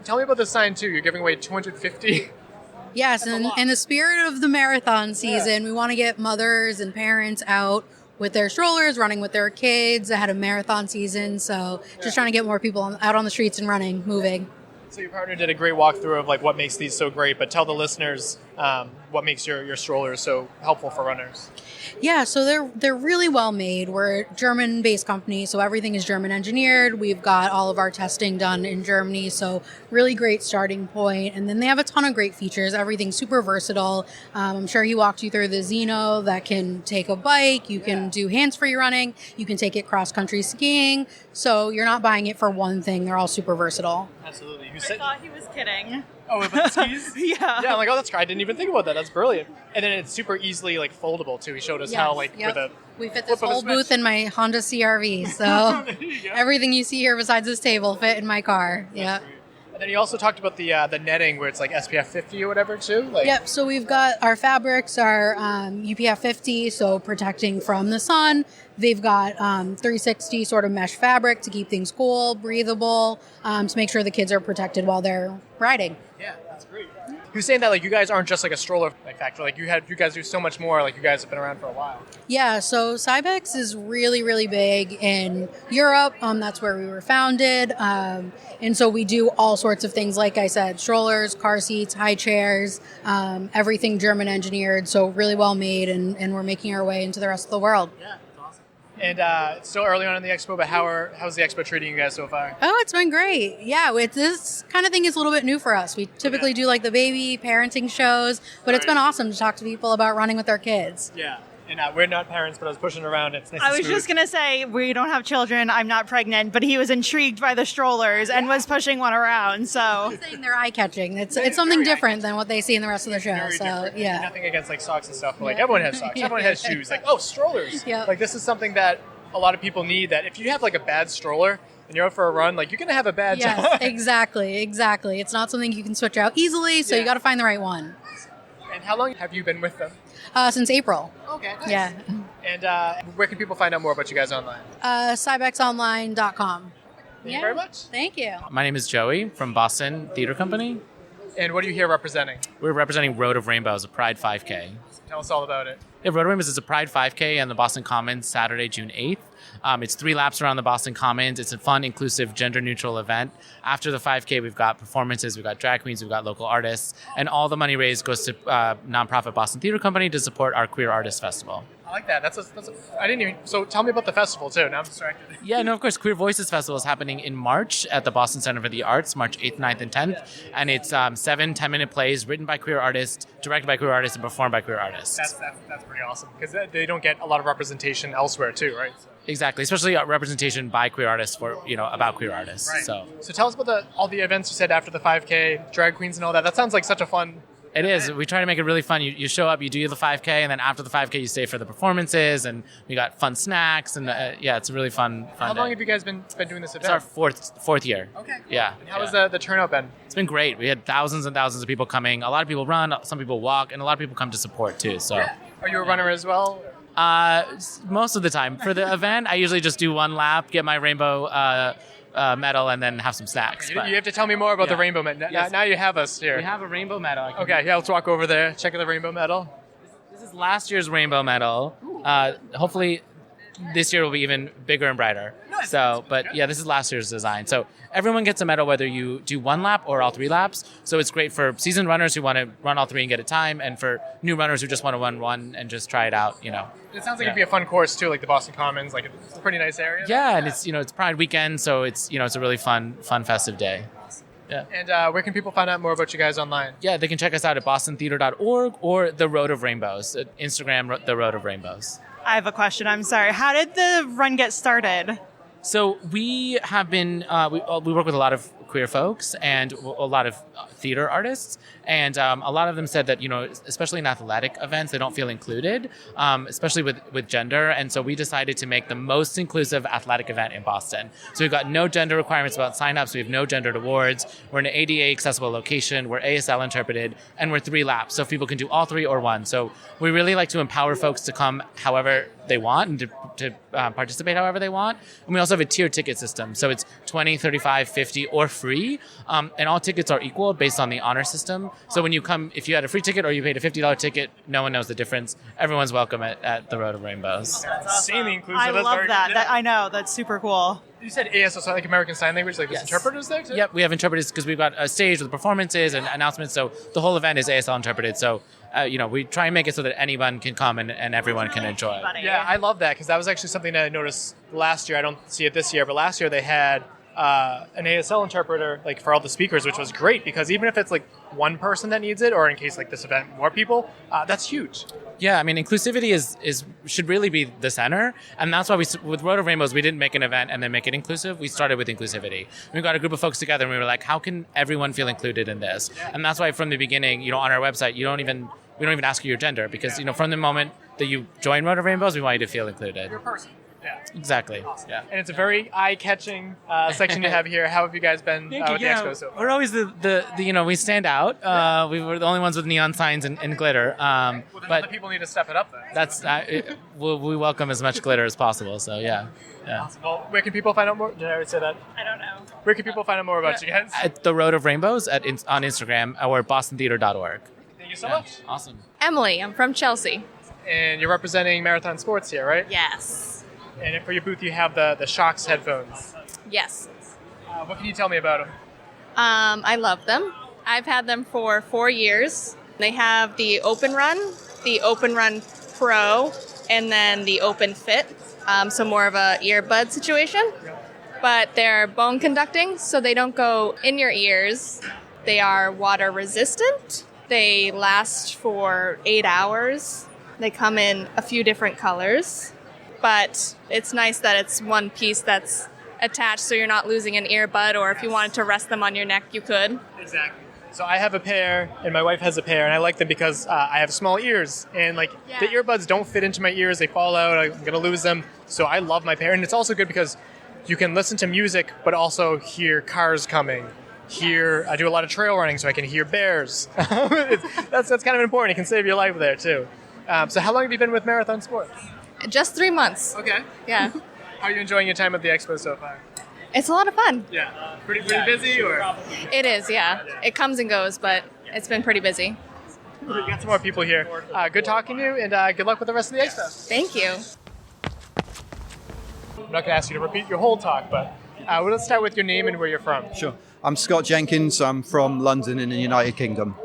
tell me about the sign, too. You're giving away 250... Yes, and in the spirit of the marathon season, we want to get mothers and parents out with their strollers, running with their kids ahead of marathon season. So just trying to get more people out on the streets and running, moving. So your partner did a great walkthrough of like what makes these so great, but tell the listeners what makes your strollers so helpful for runners. Yeah, so they're really well made. We're a German-based company, so everything is German engineered. We've got all of our testing done in Germany, so really great starting point. And then they have a ton of great features. Everything's super versatile. I'm sure he walked you through the Xeno that can take a bike. You can do hands-free running. You can take it cross-country skiing. So you're not buying it for one thing. They're all super versatile. Absolutely. I thought he was kidding. Oh, about the skis? Yeah. Yeah, I'm like, oh, that's great. I didn't even think about that. That's brilliant. And then it's super easily like foldable too. He showed us how with a we fit this whole booth in my Honda CRV, so everything you see here besides this table fit in my car. Yeah. And then you also talked about the netting where it's like SPF 50 or whatever too. Yep. So we've got our fabrics are UPF 50, so protecting from the sun. They've got 360 sort of mesh fabric to keep things cool, breathable, to make sure the kids are protected while they're riding. Yeah, that's great. He was saying that like you guys aren't just like a stroller like factory. Like you guys do so much more. Like you guys have been around for a while. Yeah, so Cybex is really, really big in Europe. That's where we were founded. And so we do all sorts of things, like I said, strollers, car seats, high chairs, everything German engineered, so really well made, and we're making our way into the rest of the world. Yeah, that's awesome. And it's still early on in the expo, but how's the expo treating you guys so far? Oh, it's been great. Yeah, this kind of thing is a little bit new for us. We typically do like the baby parenting shows, but it's been awesome to talk to people about running with their kids. Yeah. And we're not parents, but I was pushing around. It's nice. I was just going to say, we don't have children. I'm not pregnant, but he was intrigued by the strollers and was pushing one around. So I'm saying they're eye-catching. It's something different than what they see in the rest of the show. So yeah. Nothing against like socks and stuff, but like everyone has socks. Everyone has shoes. Like, oh, strollers. Yeah. Like this is something that a lot of people need. That if you have like a bad stroller and you're out for a run, like you're gonna have a bad time. Yes, exactly. It's not something you can switch out easily, so you got to find the right one. And how long have you been with them? Since April. Okay, nice. Yeah. And where can people find out more about you guys online? Cybexonline.com. Thank you very much. Thank you. My name is Joey from Boston Theater Company. And what are you here representing? We're representing Road of Rainbows, a Pride 5K. Tell us all about it. Yeah, Road of Rainbows is a Pride 5K on the Boston Commons Saturday, June 8th. It's 3 laps around the Boston Commons. It's a fun, inclusive, gender-neutral event. After the 5K, we've got performances, we've got drag queens, we've got local artists, and all the money raised goes to nonprofit Boston Theater Company to support our Queer Artist Festival. I like that. I didn't even. So tell me about the festival too. Now I'm distracted. Yeah, no, of course. Queer Voices Festival is happening in March at the Boston Center for the Arts, March 8th, 9th, and 10th. And it's 7 10-minute plays written by queer artists, directed by queer artists, and performed by queer artists. That's pretty awesome because they don't get a lot of representation elsewhere too, right? So. Exactly, especially representation by queer artists for about queer artists. Right. So tell us about all the events you said after the 5K, drag queens and all that. That sounds like such a fun. It is. We try to make it really fun. You show up, you do the 5K, and then after the 5K, you stay for the performances, and we got fun snacks, and it's a really fun How day. long have you guys been doing this event? It's our fourth year. Okay. Cool. Yeah. And how has the turnout been? It's been great. We had thousands and thousands of people coming. A lot of people run, some people walk, and a lot of people come to support too. So. Yeah. Are you a runner as well? Most of the time. For the event, I usually just do 1 lap, get my rainbow medal, and then have some snacks. You have to tell me more about the rainbow medal. Yes. Now you have us here. We have a rainbow medal. Okay, yeah, let's walk over there. Check out the rainbow medal. This is last year's rainbow medal. Hopefully this year will be even bigger and brighter. Nice. This is last year's design. So everyone gets a medal whether you do 1 lap or all 3 laps. So it's great for seasoned runners who want to run all 3 and get a time, and for new runners who just want to run 1 and just try it out, It sounds like it'd be a fun course too, like the Boston Commons. Like it's a pretty nice area. Yeah, and it's Pride weekend, so it's it's a really fun festive day. Yeah. And where can people find out more about you guys online? Yeah, they can check us out at bostontheater.org or The Road of Rainbows, Instagram, The Road of Rainbows. I have a question. I'm sorry. How did the run get started? So we have been, we work with a lot of queer folks and a lot of theater artists. And a lot of them said that, especially in athletic events, they don't feel included, especially with gender. And so we decided to make the most inclusive athletic event in Boston. So we've got no gender requirements about signups. We have no gendered awards. We're in an ADA accessible location. We're ASL interpreted, and we're 3 laps. So people can do all 3 or 1. So we really like to empower folks to come however they want and to participate however they want. And we also have a tiered ticket system. So it's 20, 35, 50, or free. And all tickets are equal based on the honor system. So when you come, if you had a free ticket or you paid a $50 ticket, no one knows the difference. Everyone's welcome at the Road of Rainbows. Insanely inclusive. I love that. I know. That's super cool. You said ASL, so like American Sign Language, like there's interpreters there too? Yep, we have interpreters because we've got a stage with performances and announcements. So the whole event is ASL interpreted. So, we try and make it so that anyone can come and everyone can enjoy. Yeah, I love that because that was actually something that I noticed last year. I don't see it this year, but last year they had an ASL interpreter like for all the speakers, which was great because even if it's like one person that needs it, or in case like this event more people, that's huge. Yeah, I mean, inclusivity should really be the center, and that's why with Road of Rainbows we didn't make an event and then make it inclusive. We started with inclusivity. We got a group of folks together and we were like, how can everyone feel included in this? And that's why from the beginning, on our website, we don't even ask you your gender because from the moment that you join Road of Rainbows, we want you to feel included. You're a person. Yeah. Exactly. Awesome. Yeah. And it's a very eye-catching section you have here. How have you guys been with the expo so far? We're always the we stand out. We were the only ones with neon signs and glitter. But other people need to step it up then. That's we welcome as much glitter as possible. So yeah. Awesome. Well, where can people find out more? Did I already say that? I don't know. Where can people find out more about you guys? At the Road of Rainbows on Instagram or bostontheater.org. Thank you so much. Awesome. Emily, I'm from Chelsea. And you're representing Marathon Sports here, right? Yes. And for your booth, you have the Shokz headphones. Yes. What can you tell me about them? I love them. I've had them for 4 years. They have the Open Run Pro, and then the Open Fit. So more of a earbud situation. But they're bone conducting, so they don't go in your ears. They are water resistant. They last for 8 hours. They come in a few different colors. But it's nice that it's one piece that's attached so you're not losing an earbud, or if you wanted to rest them on your neck, you could. Exactly. So I have a pair, and my wife has a pair, and I like them because I have small ears, and the earbuds don't fit into my ears. They fall out. I'm going to lose them. So I love my pair, and it's also good because you can listen to music, but also hear cars coming. I do a lot of trail running, so I can hear bears. That's kind of important. It can save your life there, too. So how long have you been with Marathon Sports? Just 3 months. Okay. Yeah. How are you enjoying your time at the expo so far? It's a lot of fun. Yeah. Pretty busy, or? It is, yeah. It comes and goes, but it's been pretty busy. We got some more people here. Good talking to you, and good luck with the rest of the expo. Thank you. I'm not going to ask you to repeat your whole talk, but let's start with your name and where you're from. Sure. I'm Scott Jenkins. I'm from London in the United Kingdom.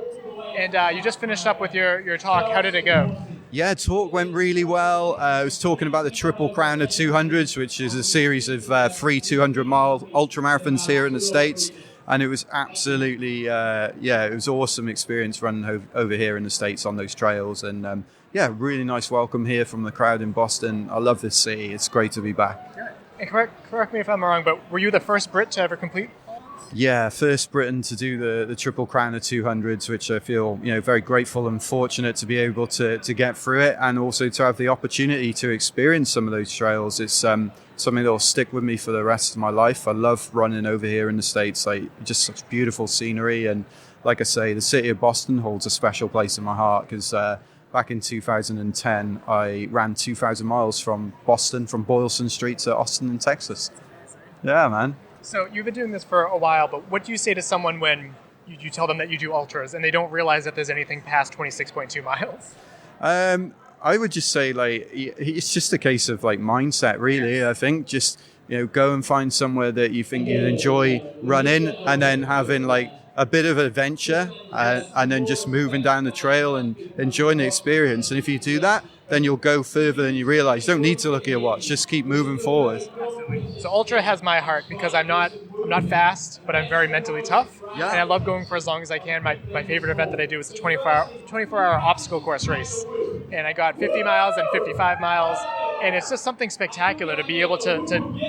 And you just finished up with your talk. How did it go? Yeah, talk went really well. I was talking about the Triple Crown of 200s, which is a series of free 200-mile ultramarathons here in the States. And it was absolutely, it was an awesome experience running over here in the States on those trails. And really nice welcome here from the crowd in Boston. I love this city. It's great to be back. And correct me if I'm wrong, but were you the first Brit to ever complete? Yeah, first Briton to do the Triple Crown of 200s, which I feel very grateful and fortunate to be able to get through it, and also to have the opportunity to experience some of those trails. It's something that will stick with me for the rest of my life. I love running over here in the States, just such beautiful scenery, and like I say, the city of Boston holds a special place in my heart because back in 2010, I ran 2,000 miles from Boston, from Boylston Street to Austin in Texas. Yeah, man. So you've been doing this for a while, but what do you say to someone when you tell them that you do ultras and they don't realize that there's anything past 26.2 miles? I would just say it's just a case of mindset, really. I think just go and find somewhere that you think you'd enjoy running, and then having a bit of adventure, and then just moving down the trail and enjoying the experience. And if you do that, then you'll go further than you realize. You don't need to look at your watch. Just keep moving forward. Absolutely. So ultra has my heart because I'm not fast, but I'm very mentally tough. Yeah. And I love going for as long as I can. My favorite event that I do is a 24-hour obstacle course race. And I got 50 miles and 55 miles. And it's just something spectacular to be able to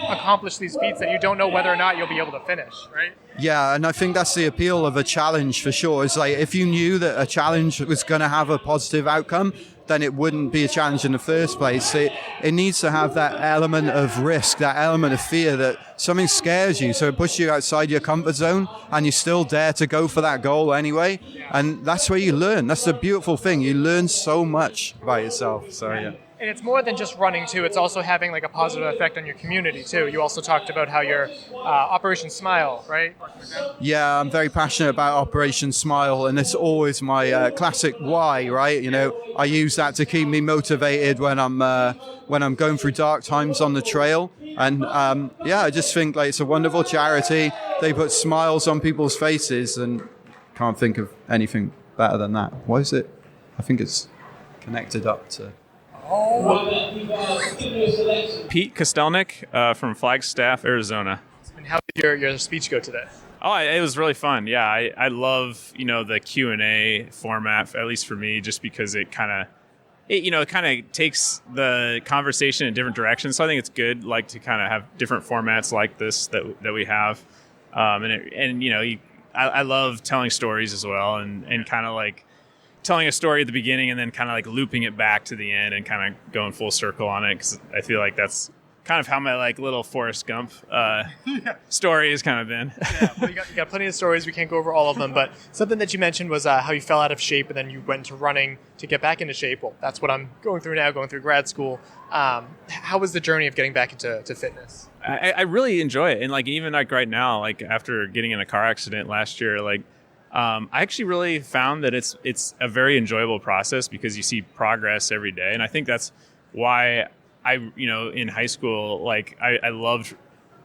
accomplish these feats that you don't know whether or not you'll be able to finish, right? Yeah, and I think that's the appeal of a challenge for sure. It's if you knew that a challenge was going to have a positive outcome, then it wouldn't be a challenge in the first place. It needs to have that element of risk, that element of fear, that something scares you, so it pushes you outside your comfort zone, and you still dare to go for that goal anyway. And that's where you learn. That's the beautiful thing. You learn so much about yourself. So yeah. And it's more than just running, too. It's also having a positive effect on your community, too. You also talked about how your Operation Smile, right? Yeah, I'm very passionate about Operation Smile, and it's always my classic why, right? I use that to keep me motivated when I'm going through dark times on the trail. And I just think it's a wonderful charity. They put smiles on people's faces, and can't think of anything better than that. What is it? I think it's connected up to... Pete Kostelnick from Flagstaff, Arizona. And how did your speech go today? Oh, it was really fun. Yeah, I love the Q&A format, at least for me, just because it kind of takes the conversation in different directions. So I think it's good, to kind of have different formats like this that we have, I love telling stories as well, and kind of telling a story at the beginning and then kind of looping it back to the end and kind of going full circle on it, because I feel like that's kind of how my like little Forrest Gump story has kind of been. Well, you got plenty of stories. We can't go over all of them, but something that you mentioned was how you fell out of shape and then you went to running to get back into shape. Well, that's what I'm going through now, going through grad school. How was the journey of getting back into fitness? I really enjoy it, and like even like right now, like after getting in a car accident last year, like I actually really found that it's a very enjoyable process because you see progress every day, and I think that's why I in high school, like I loved,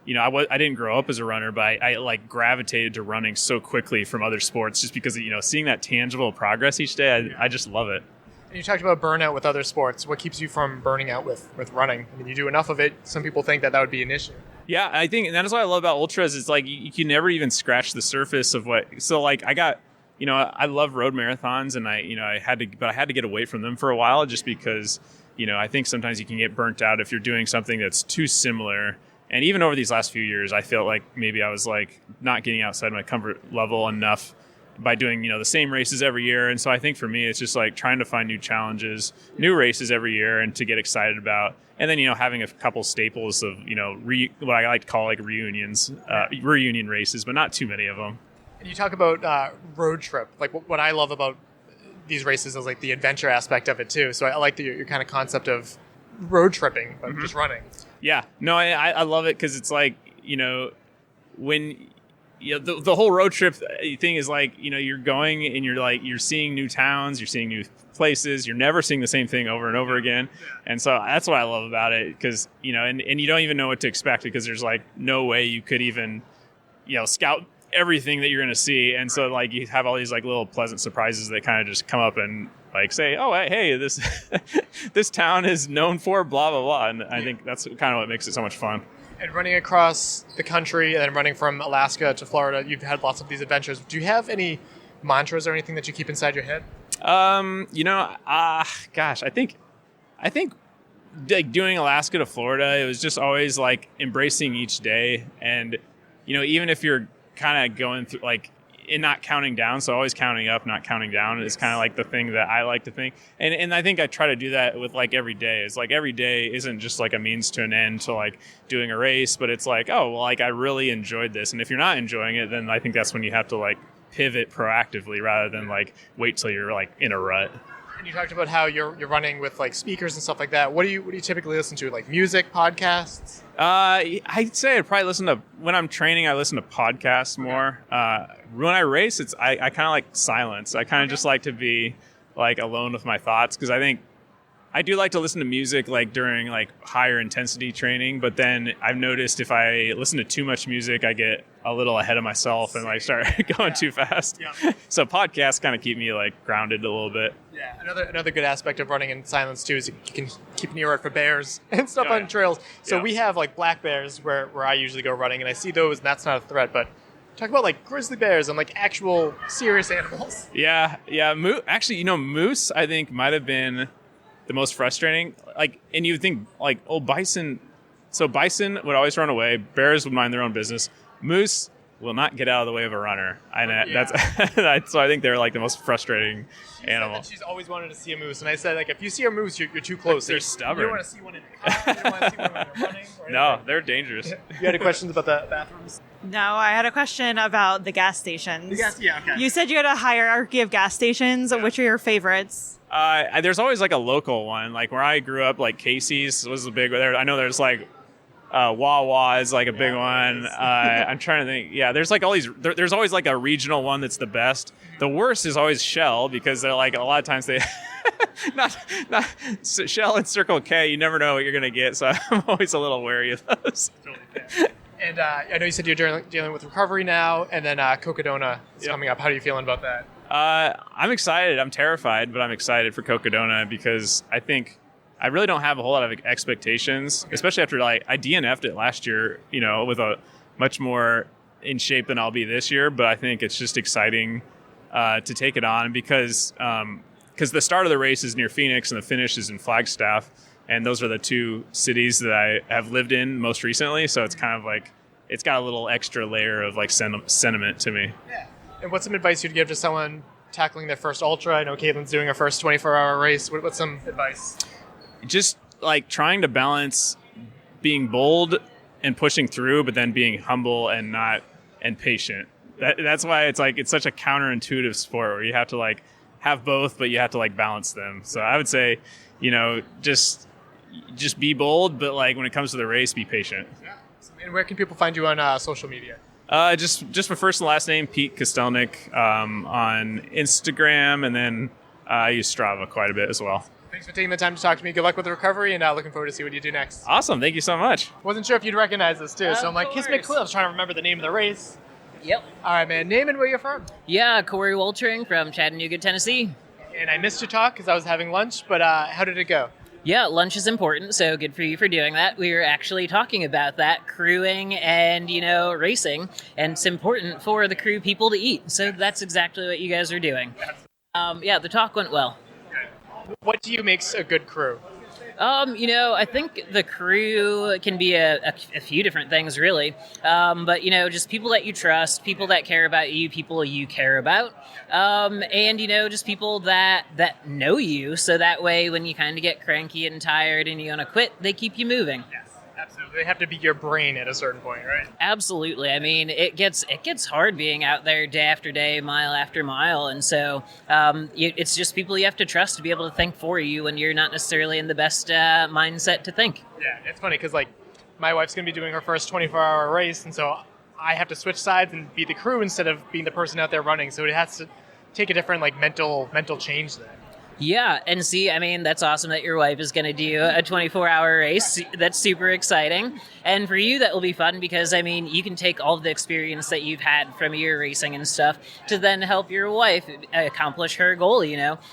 I didn't grow up as a runner, but I like gravitated to running so quickly from other sports just because seeing that tangible progress each day, I just love it. And you talked about burnout with other sports. What keeps you from burning out with running? I mean, you do enough of it. Some people think that would be an issue. Yeah, I think, and that's what I love about ultras. It's like you can never even scratch the surface of what. So like I got, I love road marathons, and I had to get away from them for a while just because, I think sometimes you can get burnt out if you're doing something that's too similar. And even over these last few years, I felt like maybe I was like not getting outside my comfort level enough by doing, the same races every year. And so I think for me, it's just like trying to find new challenges, new races every year and to get excited about. And then, having a couple staples of, what I like to call like reunions, reunion races, but not too many of them. And you talk about road trip. Like what I love about these races is like the adventure aspect of it too. So I like your kind of concept of road tripping, but just running. Yeah, no, I love it because it's like, when the whole road trip thing is like, you're going and you're seeing new towns, you're seeing new places, you're never seeing the same thing over and over again. And so that's what I love about it because, and you don't even know what to expect because there's like no way you could even, scout everything that you're going to see. And so like you have all these like little pleasant surprises that kind of just come up and like say, oh, hey, this this town is known for blah, blah, blah. And I think that's kind of what makes it so much fun. And running across the country and then running from Alaska to Florida, you've had lots of these adventures. Do you have any mantras or anything that you keep inside your head? Gosh, I think like doing Alaska to Florida, it was just always like embracing each day. And, even if you're kind of going through like, and not counting down, so always counting up, not counting down is kind of like the thing that I like to think. And I think I try to do that with like every day. It's like every day isn't just like a means to an end to like doing a race, but it's like, oh, well, like I really enjoyed this. And if you're not enjoying it, then I think that's when you have to like pivot proactively rather than like wait till you're like in a rut. And you talked about how you're running with like speakers and stuff like that. What do you typically listen to? Like music, podcasts? I'd say I'd probably when I'm training, I listen to podcasts more. When I race, I kind of like silence. I kind of just like to be like alone with my thoughts because I think I do like to listen to music like during like higher intensity training, but then I've noticed if I listen to too much music, I get a little ahead of myself and like start going too fast. Yeah. So podcasts kind of keep me like grounded a little bit. Yeah, another good aspect of running in silence too is you can keep an ear out for bears and stuff on trails. So we have like black bears where I usually go running, and I see those, and that's not a threat. But talk about like grizzly bears and like actual serious animals. Yeah. Actually, moose I think might have been the most frustrating. Like, and you think like, oh, bison. So bison would always run away. Bears would mind their own business. Moose will not get out of the way of a runner. And that's so I think they're like the most frustrating animal. She's always wanted to see a moose, and I said like if you see a moose, you're too close. They're stubborn. You don't want to see one in the car. You don't want to see one when they're running. No, they're dangerous. You had questions about the bathrooms? No, I had a question about the gas stations. Yeah, okay. You said you had a hierarchy of gas stations. Which are your favorites? There's always like a local one. Like where I grew up, like Casey's was a big. I know there's like Wawa is like a big one. I'm trying to think. Yeah, there's like all these. There's always like a regional one that's the best. The worst is always Shell because they're like a lot of times they not Shell and Circle K. You never know what you're gonna get, so I'm always a little wary of those. And I know you said you're dealing with recovery now, and then Cocodona is coming up. How are you feeling about that? I'm excited. I'm terrified, but I'm excited for Cocodona because I think I really don't have a whole lot of expectations, especially after like I DNF'd it last year, with a much more in shape than I'll be this year. But I think it's just exciting to take it on because the start of the race is near Phoenix and the finish is in Flagstaff. And those are the two cities that I have lived in most recently. So it's kind of like, it's got a little extra layer of like sentiment to me. Yeah. And what's some advice you'd give to someone tackling their first ultra? I know Katelyn's doing her first 24-hour race. What's some advice? Just like trying to balance being bold and pushing through, but then being humble and patient. That's why it's such a counterintuitive sport where you have to like have both, but you have to like balance them. So I would say, just be bold, but like when it comes to the race, be patient. And where can people find you on social media? Just my first and last name, Pete Kostelnick, on Instagram, and then I use Strava quite a bit as well. Thanks for taking the time to talk to me. Good luck with the recovery, and looking forward to see what you do next. Awesome. Thank you so much. Wasn't sure if you'd recognize this, too. So I'm like, Kiss McClellan. I was trying to remember the name of the race. Yep. All right, man. Name and where you're from. Yeah, Coree Woltering from Chattanooga, Tennessee. And I missed your talk because I was having lunch, but how did it go? Yeah, lunch is important, so good for you for doing that. We were actually talking about that, crewing and, racing, and it's important for the crew people to eat. So that's exactly what you guys are doing. The talk went well. What do you makes a good crew? I think the crew can be a few different things, really. But, just people that you trust, people that care about you, people you care about. And, just people that know you. So that way, when you kind of get cranky and tired and you want to quit, they keep you moving. Yes, absolutely. They have to be your brain at a certain point, right? Absolutely. I mean, it gets hard being out there day after day, mile after mile. And so it's just people you have to trust to be able to think for you when you're not necessarily in the best mindset to think. Yeah, it's funny because, my wife's going to be doing her first 24-hour race, and so I have to switch sides and be the crew instead of being the person out there running. So it has to take a different, mental change there. Yeah, and see, I mean, that's awesome that your wife is going to do a 24-hour race. That's super exciting. And for you, that will be fun because, I mean, you can take all of the experience that you've had from your racing and stuff to then help your wife accomplish her goal,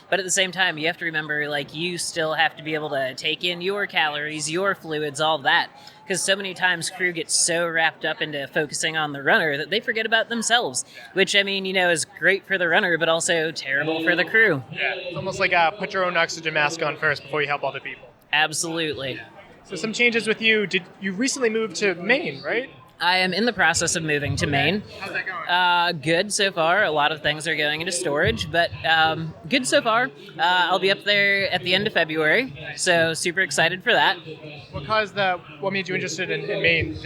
But at the same time, you have to remember, you still have to be able to take in your calories, your fluids, all of that. Because so many times crew gets so wrapped up into focusing on the runner that they forget about themselves, which, I mean, is great for the runner, but also terrible for the crew. Yeah, it's almost like put your own oxygen mask on first before you help other people. Absolutely. So some changes with you. Did you recently move to Maine, right? I am in the process of moving to Maine. How's that going? Good so far. A lot of things are going into storage, but good so far. I'll be up there at the end of February, so super excited for that. What made you interested in Maine?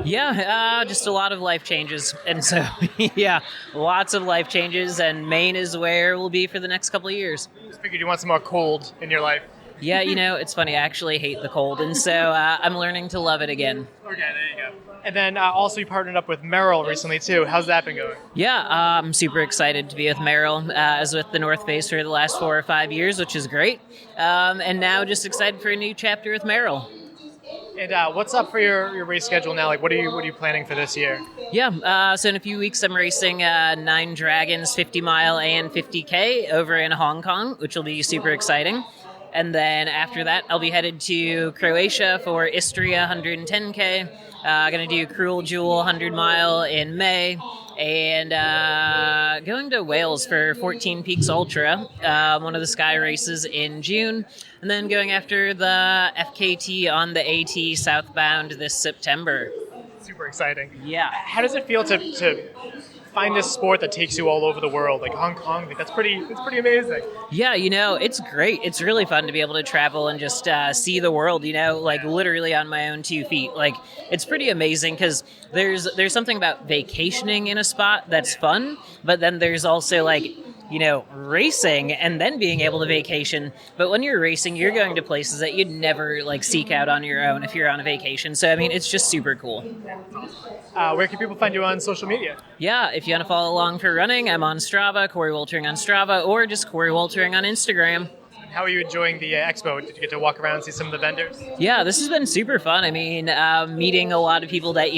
Yeah, just a lot of life changes. And so, yeah, lots of life changes, and Maine is where we'll be for the next couple of years. Just figured you want some more cold in your life. Yeah, it's funny. I actually hate the cold, and so I'm learning to love it again. Okay, there you go. And then also you partnered up with Merrill recently, too. How's that been going? Yeah, I'm super excited to be with Merrill. I was with the North Face for the last 4 or 5 years, which is great. And now just excited for a new chapter with Merrill. And what's up for your race schedule now? What are you planning for this year? Yeah, so in a few weeks I'm racing 9 Dragons 50-mile and 50K over in Hong Kong, which will be super exciting. And then after that, I'll be headed to Croatia for Istria 110K. Going to do Cruel Jewel 100-mile in May. And going to Wales for 14 Peaks Ultra, one of the Sky races in June. And then going after the FKT on the AT southbound this September. Super exciting. Yeah. How does it feel to find this sport that takes you all over the world, like Hong Kong? That's pretty amazing. Yeah, it's great. It's really fun to be able to travel and just see the world, literally on my own 2 feet. It's pretty amazing because there's something about vacationing in a spot that's fun, but then there's also racing and then being able to vacation. But when you're racing, you're going to places that you'd never seek out on your own if you're on a vacation. So, I mean, it's just super cool. Where can people find you on social media? Yeah, if you want to follow along for running, I'm on Strava, Coree Woltering on Strava, or just Coree Woltering on Instagram. How are you enjoying the expo? Did you get to walk around and see some of the vendors? Yeah, this has been super fun. I mean, meeting a lot of people that,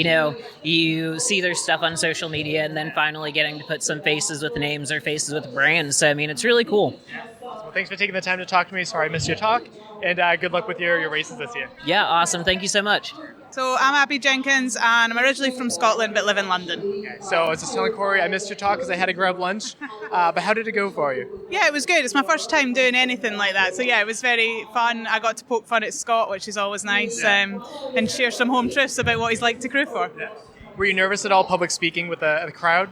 you see their stuff on social media and then finally getting to put some faces with names or faces with brands. So, I mean, it's really cool. Well, thanks for taking the time to talk to me. Sorry I missed your talk. And good luck with your races this year. Yeah, awesome. Thank you so much. So I'm Abby Jenkins, and I'm originally from Scotland but live in London. Okay, so I was just telling Corey I missed your talk because I had to grab lunch. But how did it go for you? Yeah, it was good. It's my first time doing anything like that. So yeah, it was very fun. I got to poke fun at Scott, which is always nice, and share some home truths about what he's like to crew for. Yeah. Were you nervous at all public speaking with the crowd?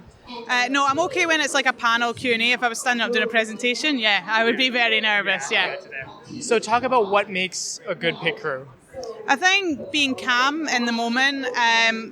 No, I'm okay when it's like a panel Q&A. If I was standing up doing a presentation, yeah, I would be very nervous, yeah. So talk about what makes a good pit crew. I think being calm in the moment,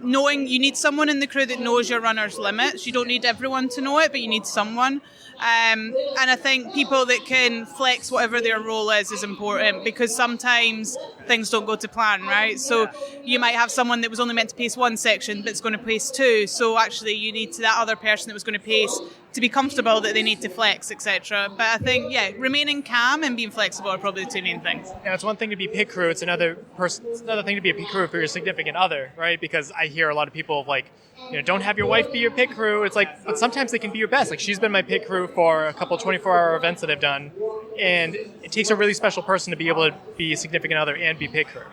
knowing you need someone in the crew that knows your runner's limits. You don't need everyone to know it, but you need someone. And I think people that can flex whatever their role is important, because sometimes things don't go to plan, right? So you might have someone that was only meant to pace one section but it's going to pace two. So actually you need that other person that was going to pace to be comfortable that they need to flex, etc. But I think, remaining calm and being flexible are probably the two main things. Yeah, it's one thing to be pit crew. It's another thing to be a pit crew for your significant other, right? Because I hear a lot of people don't have your wife be your pit crew. It's like, but sometimes they can be your best. Like, she's been my pit crew for a couple 24-hour events that I've done, and it takes a really special person to be able to be a significant other and be pit crew.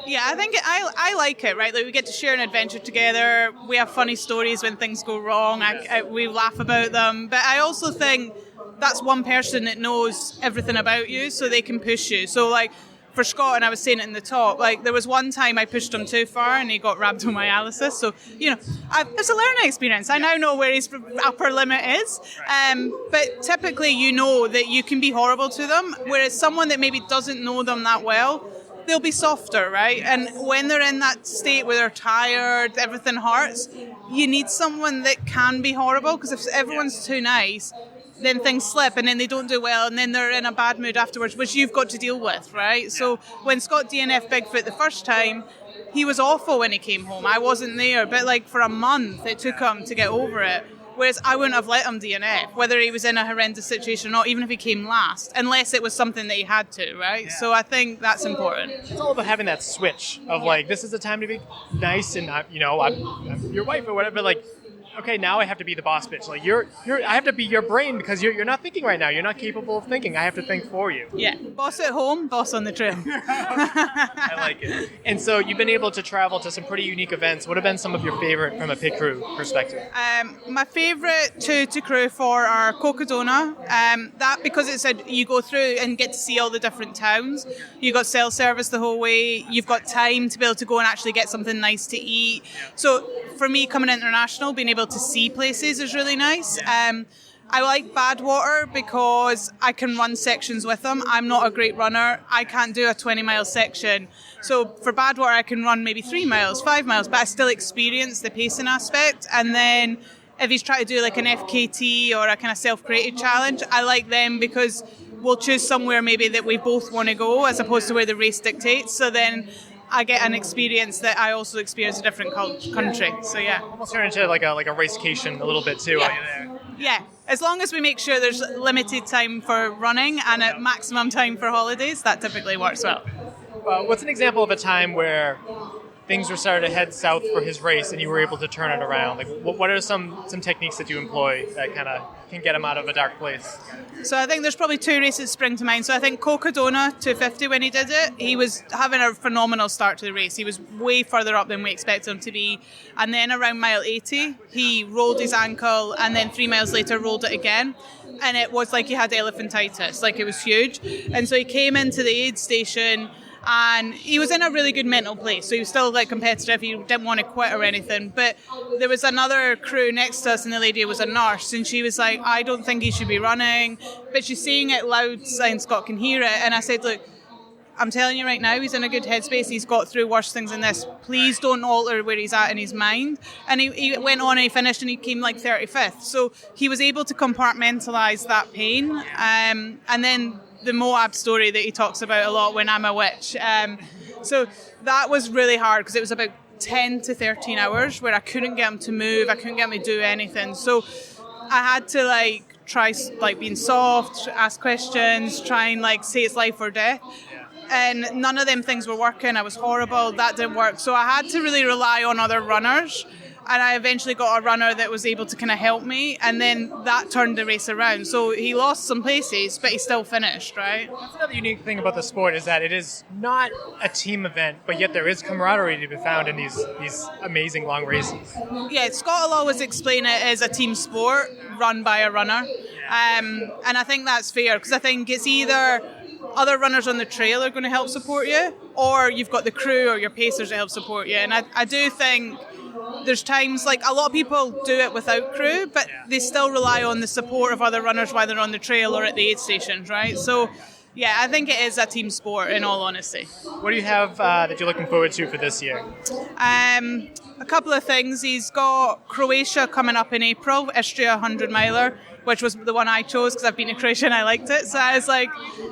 Yeah, I think I like it, right? Like, we get to share an adventure together. We have funny stories when things go wrong. We laugh about them. But I also think that's one person that knows everything about you, so they can push you. So, like, for Scott, and I was saying it in the talk, like, there was one time I pushed him too far and he got rhabdomyolysis. So, it's a learning experience. I now know where his upper limit is. But typically you know that you can be horrible to them, whereas someone that maybe doesn't know them that well, they'll be softer, right? And when they're in that state where they're tired, everything hurts, you need someone that can be horrible, because if everyone's too nice, then things slip and then they don't do well and then they're in a bad mood afterwards, which you've got to deal with, right? So when Scott DNF Bigfoot the first time, he was awful when he came home. I wasn't there, but like for a month it took him to get over it. Whereas I wouldn't have let him DNF, whether he was in a horrendous situation or not, even if he came last, unless it was something that he had to, right? Yeah. So I think that's important. It's all about having that switch of like, this is the time to be nice and, I'm your wife or whatever, like, okay, now I have to be the boss bitch. Like, I have to be your brain because you're not thinking right now. You're not capable of thinking. I have to think for you. Yeah, boss at home, boss on the trail. I like it. And so you've been able to travel to some pretty unique events. What have been some of your favorite from a pit crew perspective? My favorite two to crew for are Cocodona. That because you go through and get to see all the different towns. You got cell service the whole way. You've got time to be able to go and actually get something nice to eat. So for me, coming international, being able to see places is really nice. I like Badwater because I can run sections with them. I'm not a great runner. I can't do a 20-mile section. So for Badwater, I can run maybe 3 miles, 5 miles, but I still experience the pacing aspect. And then if he's trying to do like an FKT or a kind of self-created challenge, I like them because we'll choose somewhere maybe that we both want to go as opposed to where the race dictates. So then I get an experience that I also experience a different country. So yeah, almost turn into like a racecation a little bit too. Yeah. Yeah, as long as we make sure there's limited time for running and a maximum time for holidays, that typically works well. What's an example of a time where things were starting to head south for his race and you were able to turn it around? Like, what are some techniques that you employ that kind of can get him out of a dark place? So I think there's probably two races spring to mind. So I think Cocodona 250, when he did it, he was having a phenomenal start to the race. He was way further up than we expected him to be. And then around mile 80, he rolled his ankle and then 3 miles later rolled it again. And it was like he had elephantitis, like it was huge. And so he came into the aid station and he was in a really good mental place. So he was still like competitive. He didn't want to quit or anything. But there was another crew next to us and the lady was a nurse and she was like, I don't think he should be running. But she's saying it loud so Scott can hear it. And I said, look, I'm telling you right now, he's in a good headspace. He's got through worse things than this. Please don't alter where he's at in his mind. And he went on and he finished and he came like 35th. So he was able to compartmentalize that pain. And then the Moab story that he talks about a lot, when I'm a witch. So that was really hard because it was about 10 to 13 hours where I couldn't get him to move. I couldn't get him to do anything. So I had to try being soft, ask questions, try and say it's life or death. And none of them things were working. I was horrible. That didn't work. So I had to really rely on other runners. And I eventually got a runner that was able to kind of help me. And then that turned the race around. So he lost some places, but he still finished, right? That's another unique thing about the sport is that it is not a team event, but yet there is camaraderie to be found in these amazing long races. Yeah, Scott will always explain it as a team sport run by a runner. And I think that's fair because I think it's either other runners on the trail are going to help support you or you've got the crew or your pacers that help support you. And I do think there's times a lot of people do it without crew, but they still rely on the support of other runners while they're on the trail or at the aid stations, right? So Yeah, I think it is a team sport, in all honesty. What do you have that you're looking forward to for this year? A couple of things. He's got Croatia coming up in April, Istria 100 miler, which was the one I chose because I've been to Croatia and I liked it. So I was like,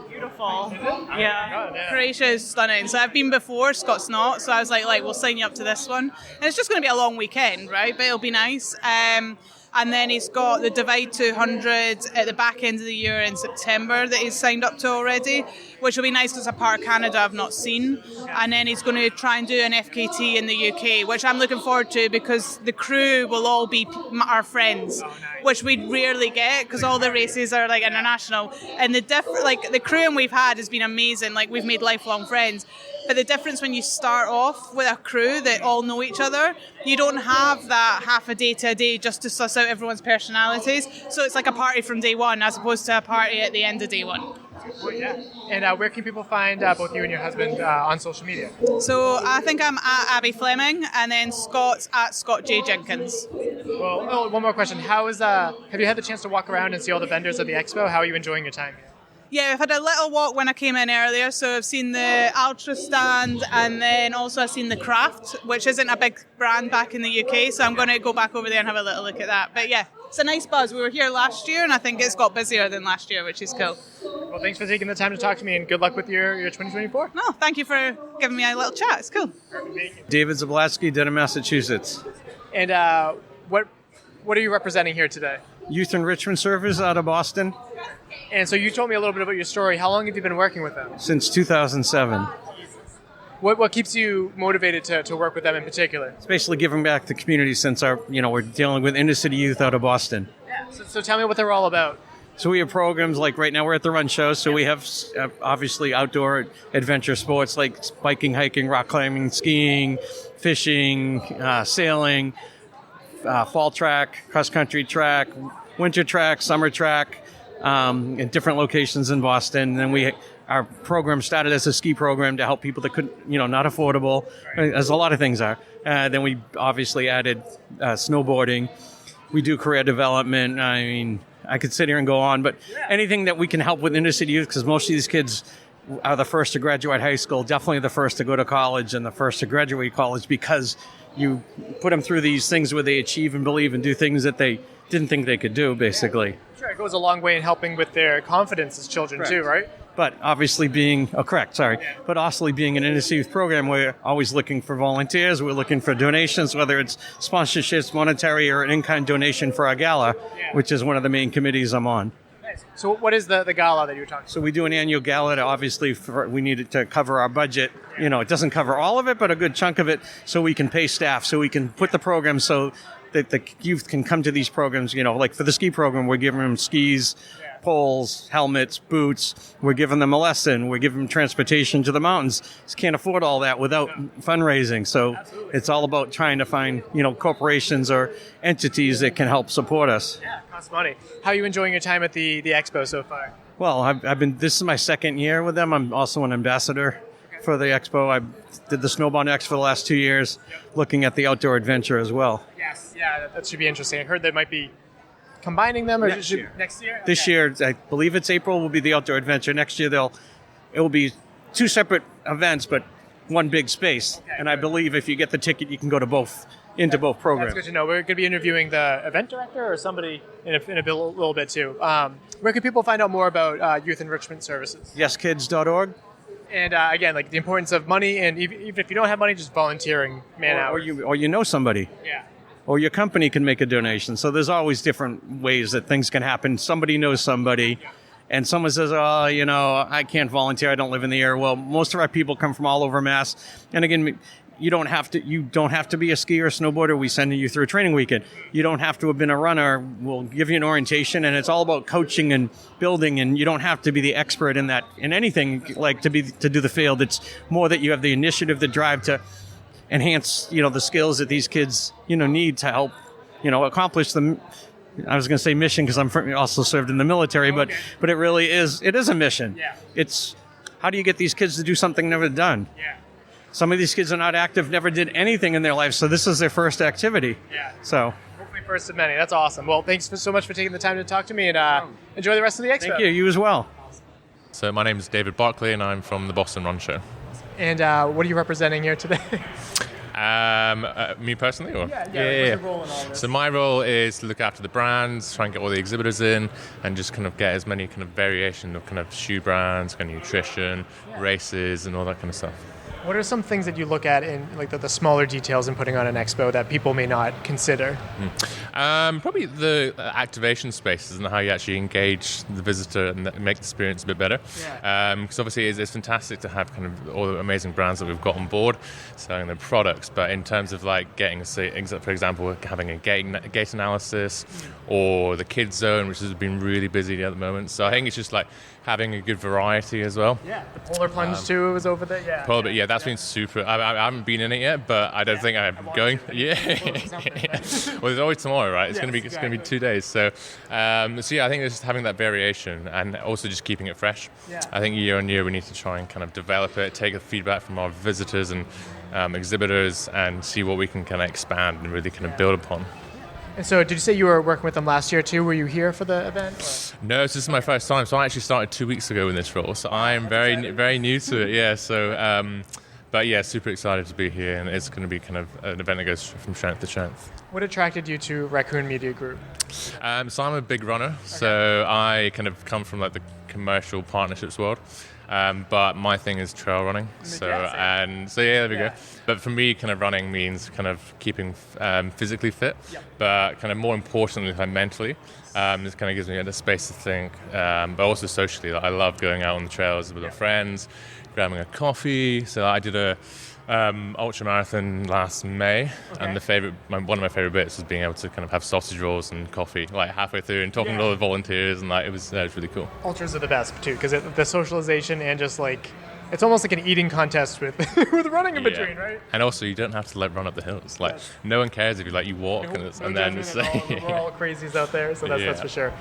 beautiful. Yeah, Croatia is stunning. So I've been before, Scott's not. So I was like, we'll sign you up to this one. And it's just going to be a long weekend, right? But it'll be nice. And then he's got the Divide 200 at the back end of the year in September that he's signed up to already, which will be nice because it's a part of Canada I've not seen. And then he's going to try and do an FKT in the UK, which I'm looking forward to because the crew will all be our friends, which we rarely get because all the races are like international. And the crewing we've had has been amazing. Like, we've made lifelong friends. But the difference when you start off with a crew that all know each other, you don't have that half a day to a day just to suss out everyone's personalities. So it's like a party from day one as opposed to a party at the end of day one. Well, yeah. And where can people find both you and your husband on social media? So I think I'm at Abby Fleming, and then Scott's at Scott J. Jenkins. Well, one more question. Have you had the chance to walk around and see all the vendors at the expo? How are you enjoying your time here? Yeah, I've had a little walk when I came in earlier, so I've seen the Ultra stand, and then also I've seen the Craft, which isn't a big brand back in the UK, so I'm going to go back over there and have a little look at that. But yeah, it's a nice buzz. We were here last year, and I think it's got busier than last year, which is cool. Well, thanks for taking the time to talk to me, and good luck with your 2024. No, thank you for giving me a little chat. It's cool. David Zablatsky, Dedham, Massachusetts. And what are you representing here today? Youth Enrichment Service out of Boston. And so you told me a little bit about your story. How long have you been working with them? Since 2007. What keeps you motivated to work with them in particular? It's basically giving back to the community since we're dealing with inner city youth out of Boston. Yeah. So tell me what they're all about. So we have programs like right now we're at the Run Show. So we have obviously outdoor adventure sports like biking, hiking, rock climbing, skiing, fishing, sailing, fall track, cross country track, winter track, summer track. In different locations in Boston. And then our program started as a ski program to help people that couldn't, not affordable, as a lot of things are. Then we obviously added snowboarding. We do career development. I mean, I could sit here and go on, but anything that we can help with inner city youth, because most of these kids are the first to graduate high school, definitely the first to go to college and the first to graduate college because you put them through these things where they achieve and believe and do things that they didn't think they could do, basically. Sure, it goes a long way in helping with their confidence as children too, right? But obviously but also being an inner city youth program, we're always looking for volunteers. We're looking for donations, whether it's sponsorships, monetary, or an in-kind donation for our gala, which is one of the main committees I'm on. Nice. So what is the gala that you were talking about? So we do an annual gala. Obviously, we need it to cover our budget. It doesn't cover all of it, but a good chunk of it, so we can pay staff, so we can put the program so that the youth can come to these programs. Like for the ski program, we're giving them skis, poles, helmets, boots. We're giving them a lesson. We're giving them transportation to the mountains. Just can't afford all that without fundraising. So it's all about trying to find, corporations or entities that can help support us. Yeah, it costs money. How are you enjoying your time at the expo so far? Well, this is my second year with them. I'm also an ambassador for the expo. I did the Snowbound X for the last 2 years, looking at the outdoor adventure as well. Yes, yeah, that should be interesting. I heard they might be combining them next year. This year, I believe it's April, will be the outdoor adventure. Next year, it will be two separate events, but one big space. And I believe if you get the ticket, you can go to both programs. That's good to know. We're going to be interviewing the event director or somebody in a little bit too. Where can people find out more about Youth Enrichment Services? YesKids.org. And again, like the importance of money, and even if you don't have money, just volunteering man-hours. Or you know somebody. Yeah. Or your company can make a donation. So there's always different ways that things can happen. Somebody knows somebody, and someone says, I can't volunteer. I don't live in the area. Well, most of our people come from all over Mass. And again, you don't have to be a skier or snowboarder. We send you through a training weekend. You don't have to have been a runner. We'll give you an orientation, and it's all about coaching and building. And you don't have to be the expert in anything like to do the field. It's more that you have the initiative, the drive to enhance, the skills that these kids, need to help, accomplish them. I was going to say mission because I'm also served in the military, but it really is. It is a mission. Yeah. It's how do you get these kids to do something never done? Yeah. Some of these kids are not active, never did anything in their life, so this is their first activity. Yeah. So hopefully first of many. That's awesome. Well, thanks so much for taking the time to talk to me, and enjoy the rest of the expo. Thank you. You as well. So my name is David Barclay, and I'm from the Boston Run Show. And what are you representing here today? Me personally? Or? What's your role in all this? So my role is to look after the brands, try and get all the exhibitors in, and just kind of get as many kind of variation of kind of shoe brands, kind of nutrition, races, and all that kind of stuff. What are some things that you look at in like the smaller details in putting on an expo that people may not consider? Probably the activation spaces and how you actually engage the visitor and make the experience a bit better. Because obviously it's fantastic to have kind of all the amazing brands that we've got on board selling their products, but in terms of like getting, say, for example, having a gait analysis or the kids zone, which has been really busy at the moment. So I think it's just like having a good variety as well. Yeah, the Polar Plunge too was over there. Yeah, that's been super. I haven't been in it yet, but I don't think I'm going. Yeah. Well, there's always tomorrow, right? It's gonna be 2 days. So yeah, I think it's just having that variation and also just keeping it fresh. Yeah. I think year on year we need to try and kind of develop it, take the feedback from our visitors and exhibitors, and see what we can kind of expand and really kind of build upon. And so, did you say you were working with them last year too? Were you here for the event? Or? No, this is my first time. So I actually started 2 weeks ago in this role. So I am very new to it. Yeah. So, but yeah, super excited to be here, and it's going to be kind of an event that goes from strength to strength. What attracted you to Raccoon Media Group? So I'm a big runner. So I kind of come from like the commercial partnerships world. But my thing is trail running. So yeah, there we go. But for me, kind of running means kind of keeping physically fit, but kind of more importantly, like mentally. This kind of gives me the space to think, but also socially. Like, I love going out on the trails with my friends, grabbing a coffee. So I did a ultra marathon last May, and one of my favorite bits was being able to kind of have sausage rolls and coffee like halfway through and talking to all the volunteers, and like it was really cool. Ultras are the best too, because the socialization and just like it's almost like an eating contest with with running in between, right? And also, you don't have to run up the hills. Like no one cares if you walk, and then it's we're all crazies out there, so that's for sure.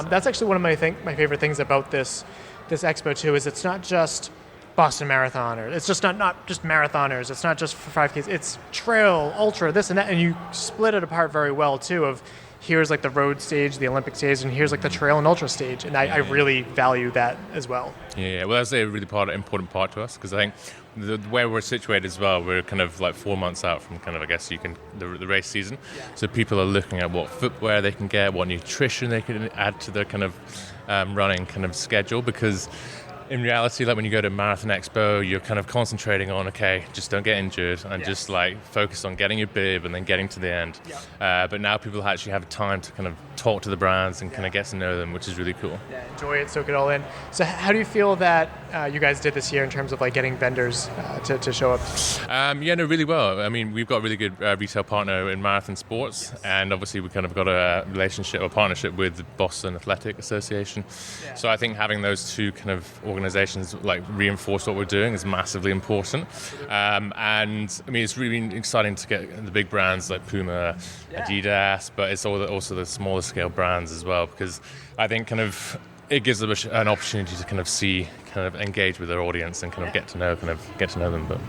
That's actually one of my favorite things about this expo too, is it's not just Boston Marathoner. It's just not just marathoners. It's not just for 5Ks. It's trail, ultra, this and that, and you split it apart very well too. Of here's like the road stage, the Olympic stage, and here's like the trail and ultra stage, and I really value that as well. Yeah, well, that's a really important part to us, because I think where we're situated as well, we're kind of like 4 months out from kind of, I guess the race season. So people are looking at what footwear they can get, what nutrition they can add to their kind of running kind of schedule, because in reality, like when you go to Marathon Expo, you're kind of concentrating on, okay, just don't get injured, and just like focus on getting your bib and then getting to the end. But now people actually have time to kind of talk to the brands and kind of get to know them, which is really cool. Yeah, enjoy it, soak it all in. So how do you feel that you guys did this year in terms of like getting vendors to show up? Really well. I mean, we've got a really good retail partner in Marathon Sports, and obviously we kind of got a relationship or partnership with the Boston Athletic Association. So I think having those two kind of organizations like reinforce what we're doing is massively important. And I mean, it's really exciting to get the big brands like Puma, Adidas, but it's also the smaller scale brands as well, because I think kind of it gives them an opportunity to kind of engage with their audience and kind of get to know them. But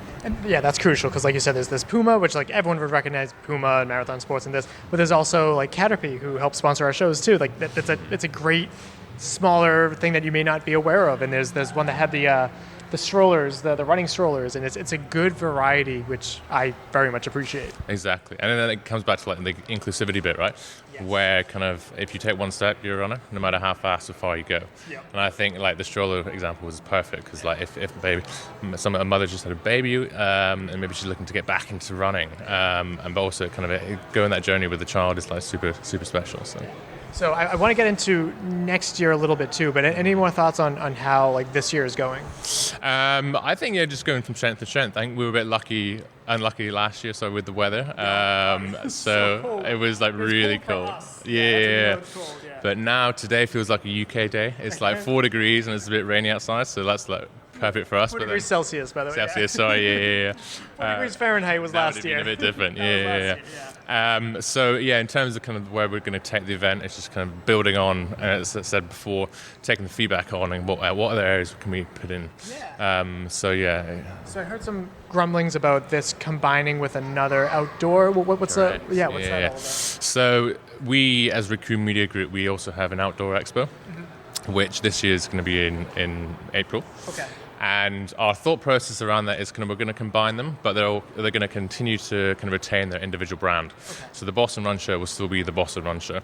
that's crucial, because like you said, there's this Puma, which like everyone would recognize Puma and Marathon Sports and this, but there's also like Caterpie, who helps sponsor our shows too. Like it's a great smaller thing that you may not be aware of, and there's one that had the strollers, the running strollers, and it's a good variety, which I very much appreciate. Exactly, and then it comes back to like the inclusivity bit, right? Yes. Where kind of if you take one step, you're a runner, no matter how fast or far you go. Yep. And I think like the stroller example was perfect, because like if a mother just had a baby, and maybe she's looking to get back into running, and but also kind of going that journey with the child is like super special. So I want to get into next year a little bit too, but any more thoughts on how like this year is going? I think just going from strength to strength. I think we were a bit unlucky last year, with the weather. So it was like really cold. Yeah. But now today feels like a UK day. It's like 4 degrees and it's a bit rainy outside, so that's like perfect for us. 4 degrees Celsius, by the way. Celsius, sorry, yeah. 4 degrees Fahrenheit was last year. That would have been a bit different, yeah. In terms of kind of where we're going to take the event, it's just kind of building on, as I said before, taking the feedback on and what other areas can we put in. So I heard some grumblings about this combining with another outdoor. What's that all about? So we, as Raccoon Media Group, we also have an outdoor expo. which this year is going to be in April. Okay. And our thought process around that is we're going to combine them, but they're going to continue to kind of retain their individual brand. Okay. So the Boston Run Show will still be the Boston Run Show,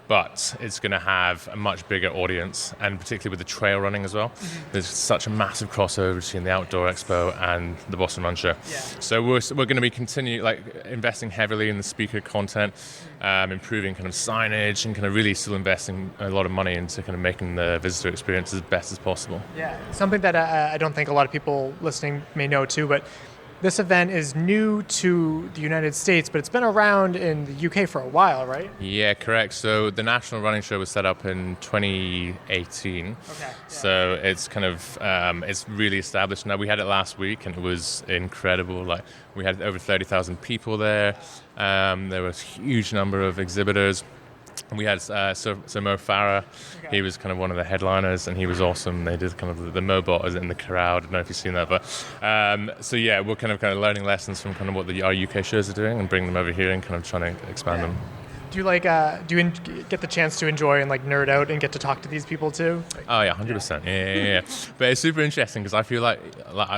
but it's going to have a much bigger audience, and particularly with the trail running as well. Mm-hmm. There's such a massive crossover between the Outdoor Expo and the Boston Run Show. Yeah. So we're going to be investing heavily in the speaker content, improving kind of signage, and kind of really still investing a lot of money into kind of making the visitor experience as best as possible. Yeah, something that I don't think a lot of people listening may know too, but this event is new to the United States, but it's been around in the UK for a while, right? Yeah, correct. So the National Running Show was set up in 2018. Okay. Yeah. So it's kind of it's really established now. We had it last week, and it was incredible. Like, we had over 30,000 people there. There was a huge number of exhibitors. We had Mo Farah. Okay. He was kind of one of the headliners, and he was awesome. They did kind of the Mobot in the crowd. I don't know if you've seen that, but so yeah, we're kind of learning lessons from kind of what our UK shows are doing and bring them over here and kind of trying to expand them. Do you get the chance to enjoy and nerd out and get to talk to these people too? Oh yeah, 100%. Yeah. But it's super interesting because I feel like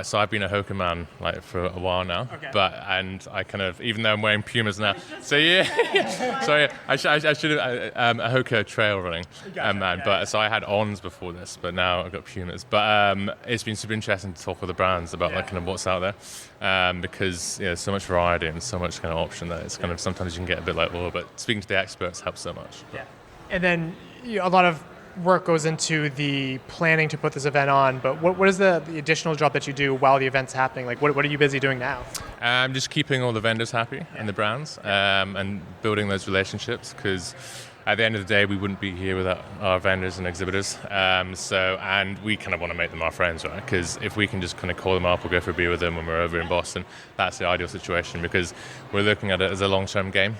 so I've been a Hoka man for a while now. Okay. And I kind of, even though I'm wearing Pumas now, so yeah. Sorry, I should have a Hoka trail running man. But so I had Ons before this, but now I've got Pumas. But it's been super interesting to talk with the brands about kind of what's out there, because there's so much variety and so much kind of option that it's kind of sometimes you can get a bit but speaking to the experts helps so much. Yeah. And then a lot of work goes into the planning to put this event on, but what is the additional job that you do while the event's happening? What are you busy doing now? Just keeping all the vendors happy and the brands, and building those relationships, because at the end of the day, we wouldn't be here without our vendors and exhibitors. And we kind of want to make them our friends, right? Because if we can just kind of call them up or go for a beer with them when we're over in Boston, that's the ideal situation, because we're looking at it as a long-term game,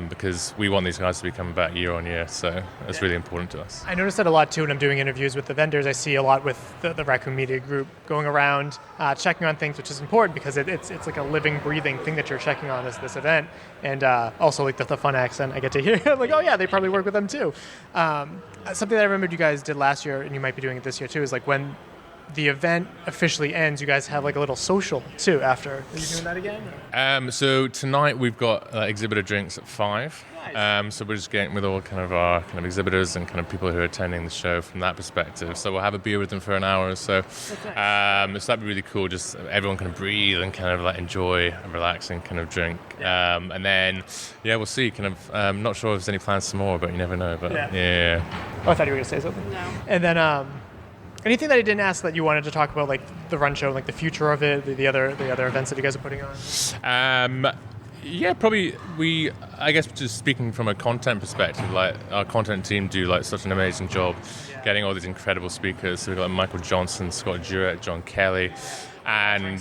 because we want these guys to be coming back year on year. So it's really important to us. I notice that a lot too when I'm doing interviews with the vendors. I see a lot with the Raccoon Media Group going around, checking on things, which is important because it's like a living, breathing thing that you're checking on as this event. And also the fun accent I get to hear. I'm like, oh yeah, they probably work with them too. Something that I remembered you guys did last year, and you might be doing it this year too, is when the event officially ends, you guys have a little social too after. Are you doing that again? So tonight we've got exhibitor drinks at 5. Nice. So we're just getting with all kind of our kind of exhibitors and kind of people who are attending the show from that perspective. So we'll have a beer with them for an hour or so. Nice. So that'd be really cool. Just everyone can breathe and kind of enjoy a relaxing kind of drink. Yeah. And then we'll see. Kind of not sure if there's any plans for more, but you never know. But yeah. Oh, I thought you were going to say something. No. And then anything that I didn't ask that you wanted to talk about, the run show, the future of it, the other events that you guys are putting on? Yeah, probably I guess just speaking from a content perspective, our content team do such an amazing job getting all these incredible speakers. So we've got Michael Johnson, Scott Jurek, John Kelly, and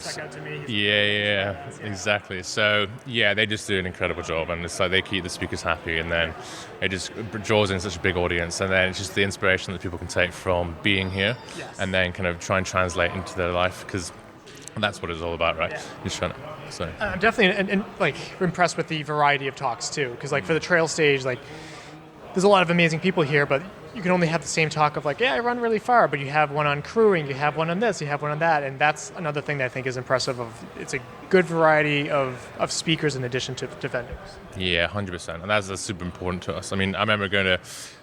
exactly. So they just do an incredible job, and it's they keep the speakers happy, and then it just draws in such a big audience, and then it's just the inspiration that people can take from being here, and then kind of try and translate into their life, because that's what it's all about, right? Just trying to. So. I'm definitely impressed with the variety of talks too, because for the trail stage, there's a lot of amazing people here, but you can only have the same talk of I run really far, but you have one on crewing, you have one on this, you have one on that, and that's another thing that I think is impressive. It's a good variety of speakers in addition to vendors. Yeah, 100%, and that's super important to us. I mean, I remember going to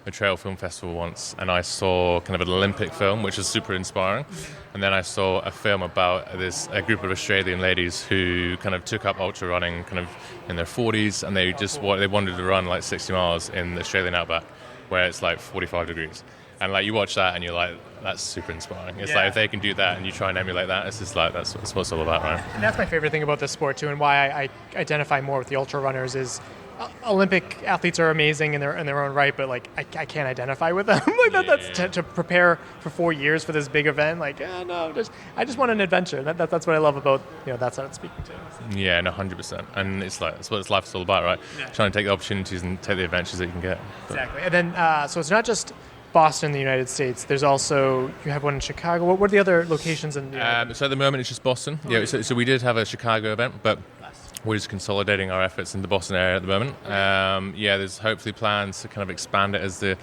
a trail film festival once, and I saw kind of an Olympic film, which was super inspiring, and then I saw a film about a group of Australian ladies who kind of took up ultra running kind of in their 40s, and they wanted to run 60 miles in the Australian outback, where it's 45 degrees. And you watch that and you're that's super inspiring. It's if they can do that and you try and emulate that, it's just that's what it's all about, right? And that's my favorite thing about this sport too, and why I identify more with the ultra runners is Olympic athletes are amazing in their own right, but I can't identify with them. That's to prepare for 4 years for this big event. I just want an adventure. That's what I love about that's how it's speaking to. Yeah, no, 100%. And it's that's what life's all about, right? Yeah. Trying to take the opportunities and take the adventures that you can get. Exactly. And then so it's not just Boston in the United States. There's also, you have one in Chicago. What are the other locations in the So at the moment it's just Boston. Yeah. So we did have a Chicago event, but we're just consolidating our efforts in the Boston area at the moment. There's hopefully plans to kind of expand it as the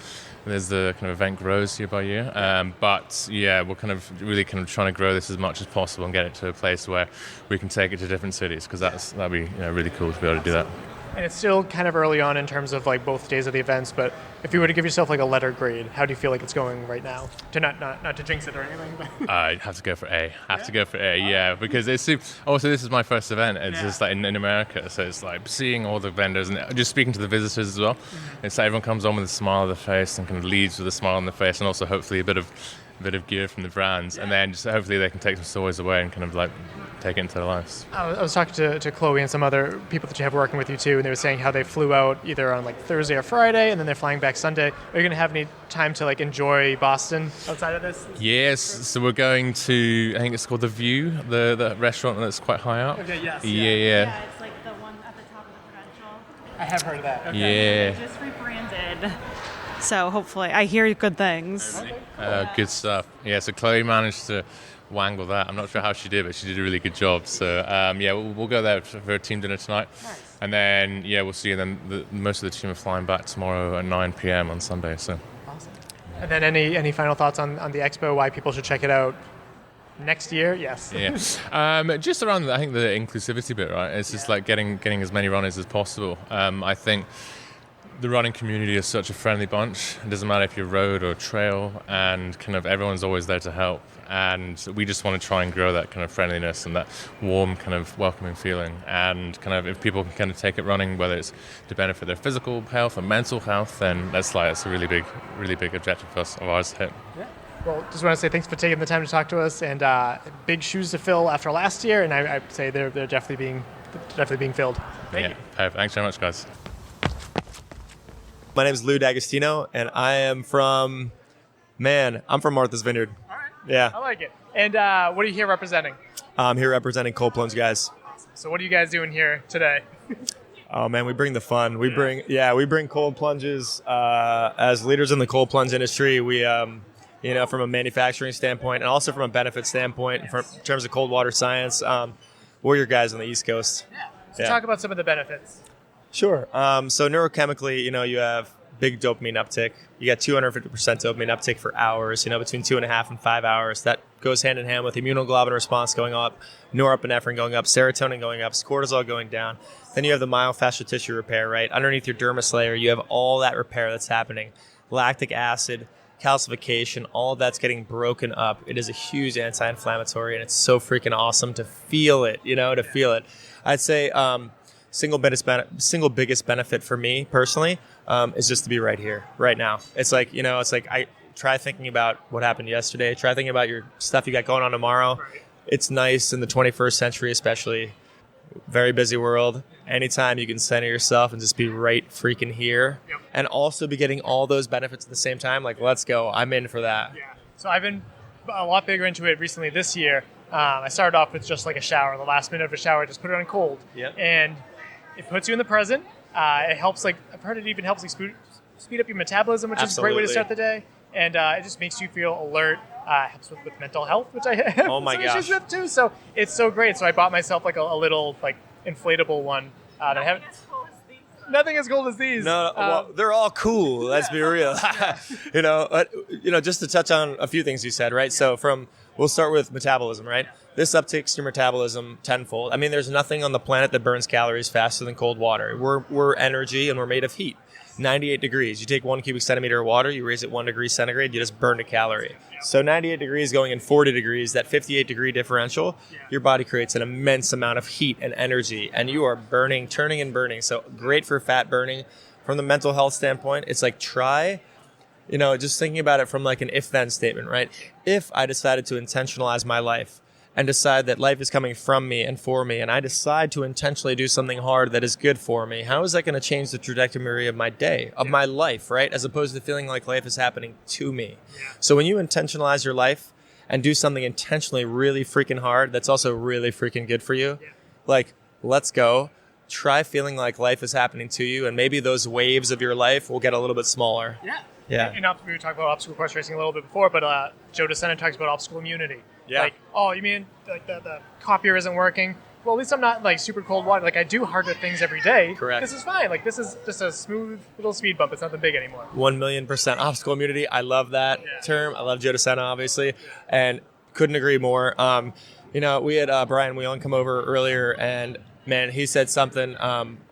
As the kind of event grows year by year. But yeah, we're kind of really kind of trying to grow this as much as possible and get it to a place where we can take it to different cities, because that'd be really cool to be able to do that. And it's still kind of early on in terms of like both days of the events, but if you were to give yourself like a letter grade, how do you feel like it's going right now? To not to jinx it or anything. But I have to go for A. To go for A, yeah, because it's also this is my first event. It's just like in America, so it's like seeing all the vendors and just speaking to the visitors as well. It's like everyone comes on with a smile on their face and kind of leaves with a smile on their face, and also hopefully a bit of gear from the brands, and then just hopefully they can take some stories away and kind of like take it into their lives. I was talking to Chloe and some other people that you have working with you too, and they were saying how they flew out either on like Thursday or Friday, and then they're flying back Sunday. Are you going to have any time to like enjoy Boston outside of this? Yes, so we're going to, I think it's called The View, the restaurant that's quite high up. Okay, yes. Yeah. It's like the one at the top of the Prudential. I have heard of that. Okay. Yeah. They just rebranded. So hopefully, I hear good things. Good stuff. Yeah, so Chloe managed to wangle that. I'm not sure how she did, but she did a really good job. So yeah, we'll go there for a team dinner tonight. Nice. And then yeah, we'll see. And then most of the team are flying back tomorrow at 9 p.m. on Sunday. So. Awesome. And then any final thoughts on the expo? Why people should check it out next year? Yes. Yeah. Just around I think the inclusivity bit, right? It's just like getting as many runners as possible. I think. The running community is such a friendly bunch. It doesn't matter if you're road or trail, and kind of everyone's always there to help. And we just want to try and grow that kind of friendliness and that warm kind of welcoming feeling. And kind of if people can kind of take it running, whether it's to benefit their physical health or mental health, then that's a really big objective of ours to hit. Yeah. Well, just want to say thanks for taking the time to talk to us, and big shoes to fill after last year, and I'd say they're definitely being filled. Thank you. Perfect. Thanks very much, guys. My name is Lou D'Agostino, and I am from Martha's Vineyard. All right. Yeah. I like it. And what are you here representing? I'm here representing Cold Plunge guys. So what are you guys doing here today? Oh man, we bring the fun. We bring cold plunges as leaders in the cold plunge industry. We from a manufacturing standpoint and also from a benefit standpoint, in terms of cold water science, we're your guys on the East Coast. So talk about some of the benefits. Sure. So neurochemically, you have big dopamine uptick. You got 250% dopamine uptick for hours, between 2.5 and 5 hours. That goes hand in hand with immunoglobulin response going up, norepinephrine going up, serotonin going up, cortisol going down. Then you have the myofascial tissue repair, right? Underneath your dermis layer, you have all that repair that's happening. Lactic acid, calcification, all of that's getting broken up. It is a huge anti-inflammatory, and it's so freaking awesome to feel it, to feel it. I'd say single biggest benefit for me personally is just to be right here, right now. It's like, I try thinking about what happened yesterday. Try thinking about your stuff you got going on tomorrow. Right. It's nice in the 21st century, especially. Very busy world. Anytime you can center yourself and just be right freaking here, and also be getting all those benefits at the same time, like, let's go. I'm in for that. Yeah. So I've been a lot bigger into it recently this year. I started off with just like a shower. The last minute of a shower, I just put it on cold. Yep. And it puts you in the present. It helps, I've heard it even helps speed up your metabolism, which is a great way to start the day. And it just makes you feel alert. Helps with mental health, which I have some issues with too. So it's so great. So I bought myself like a little inflatable one. That I haven't. Nothing as cold as these. No, well, they're all cool. Let's be real. Just to touch on a few things you said, right? So we'll start with metabolism, right? This uptakes your metabolism tenfold. I mean, there's nothing on the planet that burns calories faster than cold water. We're energy, and we're made of heat. 98 degrees. You take 1 cubic centimeter of water, you raise it 1 degree centigrade, you just burn a calorie. So 98 degrees going in 40 degrees, that 58 degree differential, your body creates an immense amount of heat and energy, and you are burning, turning and burning. So great for fat burning. From the mental health standpoint, it's like try, just thinking about it from like an if-then statement, right? If I decided to intentionalize my life, and decide that life is coming from me and for me, and I decide to intentionally do something hard that is good for me, how is that going to change the trajectory of my day, of my life, right? As opposed to feeling like life is happening to me. So when you intentionalize your life and do something intentionally really freaking hard that's also really freaking good for you, let's go. Try feeling like life is happening to you, and maybe those waves of your life will get a little bit smaller. Yeah. And we were talking about obstacle course racing a little bit before, but Joe DeSena talks about obstacle immunity. Yeah. You mean like the copier isn't working? well, at least I'm not in, like, super cold water. Like, I do harder things every day. Correct. This is fine. Like, this is just a smooth little speed bump. It's nothing big anymore. 1,000,000% obstacle immunity. I love that term. I love Joe DeSena, obviously, and couldn't agree more. We had Brian Whelan come over earlier, and man, he said something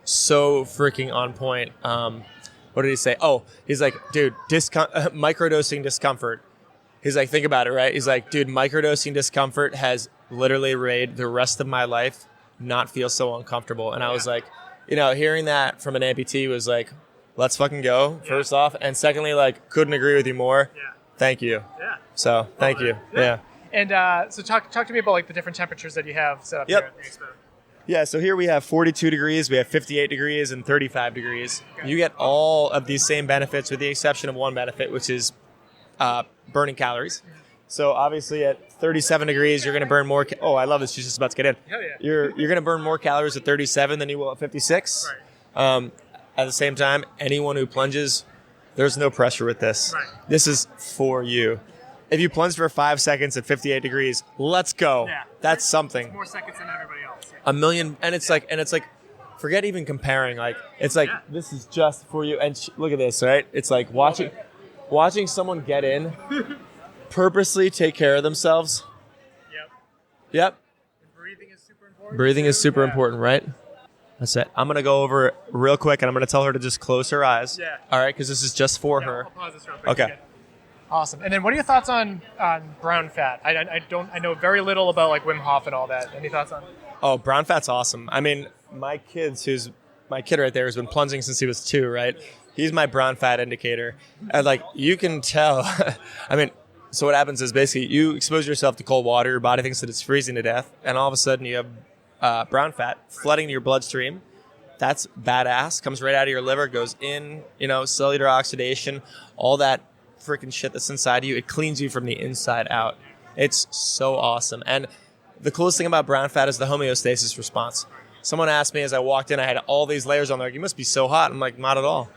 so freaking on point. What did he say? Oh, he's like, dude, microdosing discomfort. He's like, think about it, right? He's like, dude, microdosing discomfort has literally made the rest of my life not feel so uncomfortable. And I was like, hearing that from an amputee was like, let's fucking go, first off. And secondly, like, couldn't agree with you more. Yeah. Thank you. Yeah. So, thank you. Yeah. And so talk to me about, like, the different temperatures that you have set up here at the expo. Yeah, so here we have 42 degrees, we have 58 degrees, and 35 degrees. Okay. You get all of these same benefits with the exception of one benefit, which is burning calories. So obviously at 37 degrees, you're going to burn more. I love this. She's just about to get in. Hell yeah. You're going to burn more calories at 37 than you will at 56. Right. At the same time, anyone who plunges, there's no pressure with this. Right. This is for you. If you plunge for 5 seconds at 58 degrees, let's go. Yeah. That's something. It's more seconds than everybody else. A million, and it's like, forget even comparing. Like, it's like, this is just for you. And look at this, right? It's like watching someone get in, purposely take care of themselves. Yep. And breathing is super important. Breathing is super important, right? That's it. I'm going to go over it real quick, and I'm going to tell her to just close her eyes. Yeah. All right, because this is just for her. I'll pause this real quick. Okay. Awesome. And then what are your thoughts on brown fat? I know very little about, like, Wim Hof and all that. Any thoughts on it? Oh, brown fat's awesome. I mean, my kid right there has been plunging since he was 2, right? He's my brown fat indicator. And, like, you can tell. I mean, so what happens is basically you expose yourself to cold water, your body thinks that it's freezing to death, and all of a sudden you have brown fat flooding your bloodstream. That's badass. Comes right out of your liver, goes in, cellular oxidation, all that freaking shit that's inside you. It cleans you from the inside out. It's so awesome. And the coolest thing about brown fat is the homeostasis response. Someone asked me as I walked in, I had all these layers on there. Like, you must be so hot. I'm like, not at all.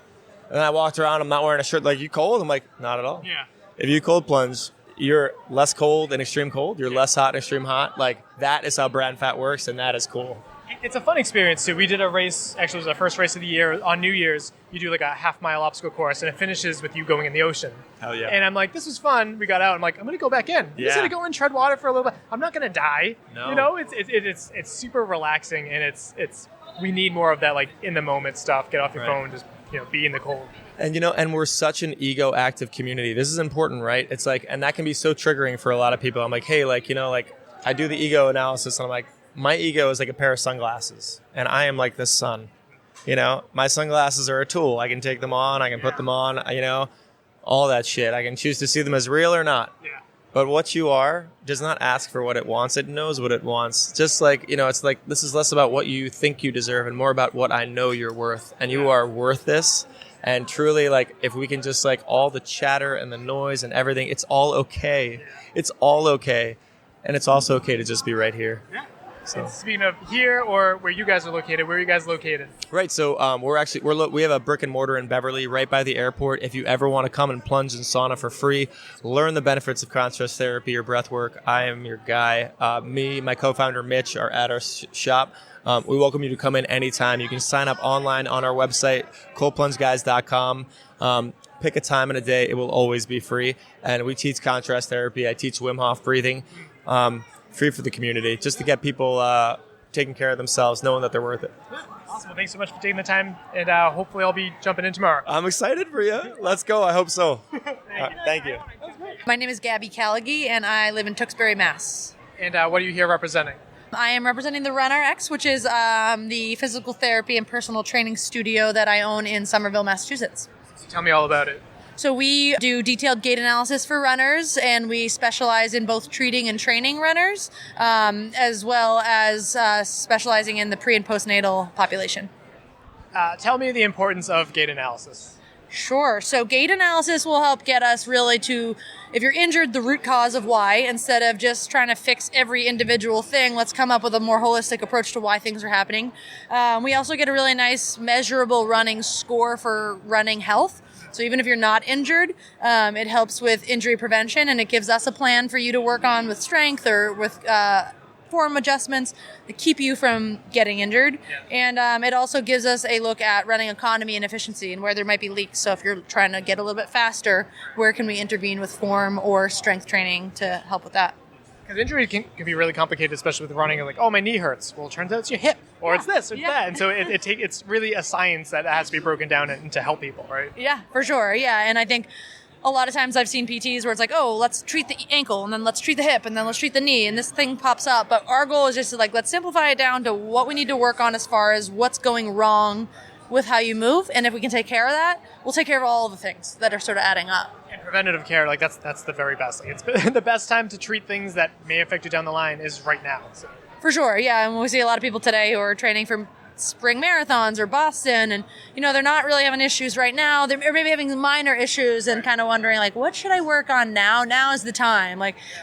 And then I walked around, I'm not wearing a shirt. Like, you cold? I'm like, not at all. Yeah. If you cold plunge, you're less cold and extreme cold. You're less hot and extreme hot. Like, that is how brown fat works, and that is cool. It's a fun experience, too. We did a race, actually it was our first race of the year, on New Year's. You do like a half-mile obstacle course, and it finishes with you going in the ocean. Hell yeah. And I'm like, this was fun. We got out. I'm like, I'm going to go back in. I'm just going to go and tread water for a little bit. I'm not going to die. No. It's super relaxing, and it's we need more of that, like, in-the-moment stuff. Get off your phone, just, be in the cold. And, and we're such an ego-active community. This is important, right? It's like, and that can be so triggering for a lot of people. I'm like, hey, like, I do the ego analysis, and I'm like, my ego is like a pair of sunglasses, and I am like the sun. My sunglasses are a tool. I can take them on, I can put them on, all that shit. I can choose to see them as real or not. Yeah. But what you are does not ask for what it wants. It knows what it wants. Just like, it's like, this is less about what you think you deserve and more about what I know you're worth. And you are worth this. And truly, like, if we can just, like, all the chatter and the noise and everything, it's all okay. It's all okay. And it's also okay to just be right here. Yeah. So. Speaking of here or where you guys are located, where are you guys located? Right, so we have a brick and mortar in Beverly, right by the airport. If you ever want to come and plunge in sauna for free, learn the benefits of contrast therapy or breath work, I am your guy. Me, my co-founder Mitch are at our shop. We welcome you to come in anytime. You can sign up online on our website, coldplungeguys.com. Pick a time and a day; it will always be free. And we teach contrast therapy. I teach Wim Hof breathing. Free for the community, just to get people taking care of themselves, knowing that they're worth it. Awesome. Well, thanks so much for taking the time, and hopefully I'll be jumping in tomorrow. I'm excited for you. Let's go. I hope so. Thank you. My name is Gabby Callaghy, and I live in Tewksbury, Mass. And what are you here representing? I am representing the Run RX, which is the physical therapy and personal training studio that I own in Somerville, Massachusetts. So tell me all about it. So we do detailed gait analysis for runners, and we specialize in both treating and training runners, as well as specializing in the pre- and postnatal population. Tell me the importance of gait analysis. Sure. So gait analysis will help get us really to, if you're injured, the root cause of why, instead of just trying to fix every individual thing. Let's come up with a more holistic approach to why things are happening. We also get a really nice measurable running score for running health. So even if you're not injured, it helps with injury prevention, and it gives us a plan for you to work on with strength or with form adjustments that keep you from getting injured. And it also gives us a look at running economy and efficiency and where there might be leaks. So if you're trying to get a little bit faster, where can we intervene with form or strength training to help with that? Because injury can be really complicated, especially with running. Like, oh, my knee hurts. Well, it turns out it's your hip, or it's this, or it's that. And so it's really a science that has to be broken down and to help people, right? Yeah, for sure. Yeah, and I think a lot of times I've seen PTs where it's like, oh, let's treat the ankle, and then let's treat the hip, and then let's treat the knee, and this thing pops up. But our goal is just to let's simplify it down to what we need to work on as far as what's going wrong with how you move. And if we can take care of that, we'll take care of all of the things that are sort of adding up. And preventative care, that's the very best. It's the best time to treat things that may affect you down the line is right now. So. For sure, yeah. And we see a lot of people today who are training for spring marathons or Boston, and they're not really having issues right now. They're maybe having minor issues and kind of wondering what should I work on now? Now is the time.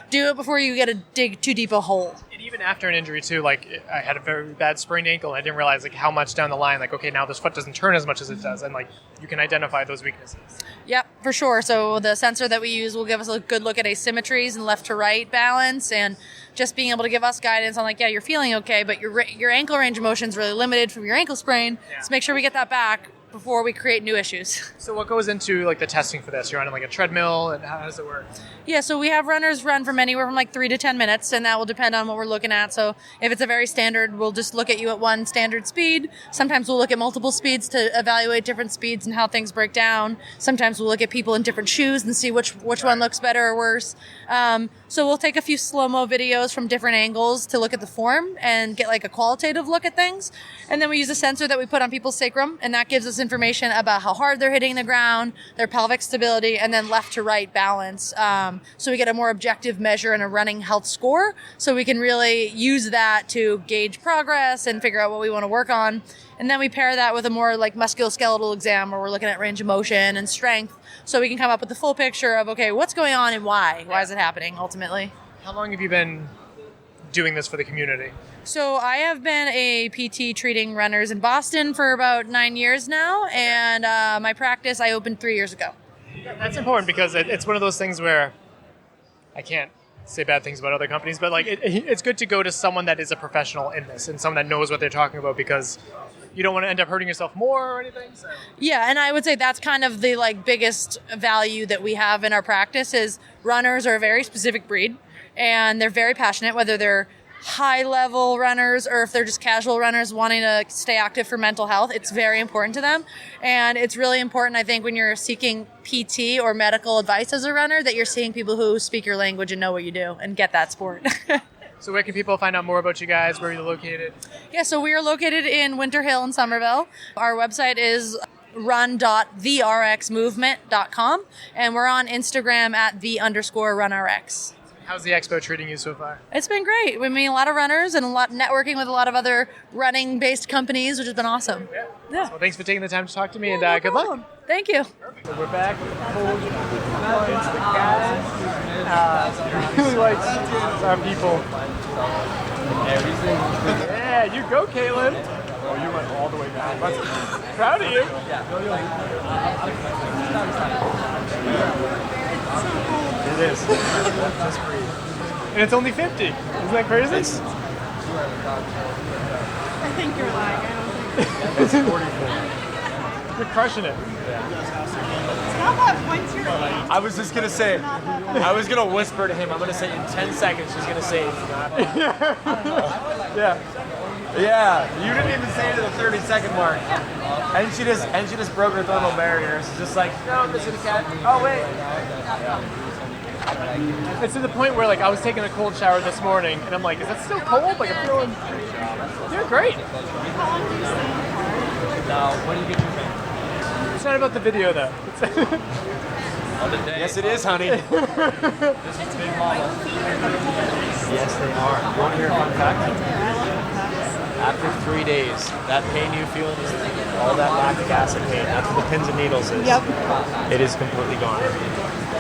Do it before you get to dig too deep a hole. And even after an injury too, I had a very bad sprained ankle, and I didn't realize how much down the line. Okay, now this foot doesn't turn as much as it does, and you can identify those weaknesses. Yep, for sure. So the sensor that we use will give us a good look at asymmetries and left to right balance, and just being able to give us guidance on you're feeling okay, but your ankle range of motion is really limited from your ankle sprain. Yeah. So make sure we get that back before we create new issues. So what goes into the testing for this? You're on a treadmill, and how does it work? Yeah, so we have runners run from anywhere from 3 to 10 minutes, and that will depend on what we're looking at. So if it's a very standard, we'll just look at you at one standard speed. Sometimes we'll look at multiple speeds to evaluate different speeds and how things break down. Sometimes we'll look at people in different shoes and see which one looks better or worse. So we'll take a few slow-mo videos from different angles to look at the form and get a qualitative look at things. And then we use a sensor that we put on people's sacrum, and that gives us information about how hard they're hitting the ground, their pelvic stability, and then left to right balance. So we get a more objective measure and a running health score. So we can really use that to gauge progress and figure out what we want to work on. And then we pair that with a more musculoskeletal exam where we're looking at range of motion and strength. So we can come up with the full picture of, okay, what's going on and why? Why is it happening ultimately? How long have you been doing this for the community? So I have been a PT treating runners in Boston for about 9 years now. And my practice I opened 3 years ago. That's important because it's one of those things where I can't say bad things about other companies, but it's good to go to someone that is a professional in this and someone that knows what they're talking about, because you don't want to end up hurting yourself more or anything. So. Yeah, and I would say that's kind of the biggest value that we have in our practice is runners are a very specific breed, and they're very passionate, whether they're high-level runners or if they're just casual runners wanting to stay active for mental health. It's very important to them. And it's really important, I think, when you're seeking PT or medical advice as a runner, that you're seeing people who speak your language and know what you do and get that sport. So where can people find out more about you guys? Where are you located? Yeah, so we are located in Winter Hill in Somerville. Our website is run.therxmovement.com, and we're on Instagram at _runrx. How's the expo treating you so far? It's been great. We meet a lot of runners and networking with a lot of other running-based companies, which has been awesome. Yeah. Well, thanks for taking the time to talk to me, and good luck. Thank you. So we're back with the Plunge, the guys. Really likes our people. Yeah, you go, Katelyn. Oh, you went all the way back. Proud of you. It is. Just breathe. And it's only 50. Isn't that crazy? I think you're lying. I don't think it's 44. You're crushing it. It's not that points you're I was just going to say, I was going to whisper to him, I'm going to say in 10 seconds, she's going to say it's not. Yeah, you didn't even say it at the 30-second mark. And she just broke her thermal barrier. She's just like, no, this is a cat. Oh, wait. It's to the point where I was taking a cold shower this morning, and I'm like, is it still cold? I'm feeling, you're great. No, what do you get your thing? It's not about the video though. Yes, it is, honey. This is Big Mama. Yes, they are. You want to hear a fun fact? After 3 days, that pain you feel is all that lactic acid pain. That's what the pins and needles is. Yep. It is completely gone.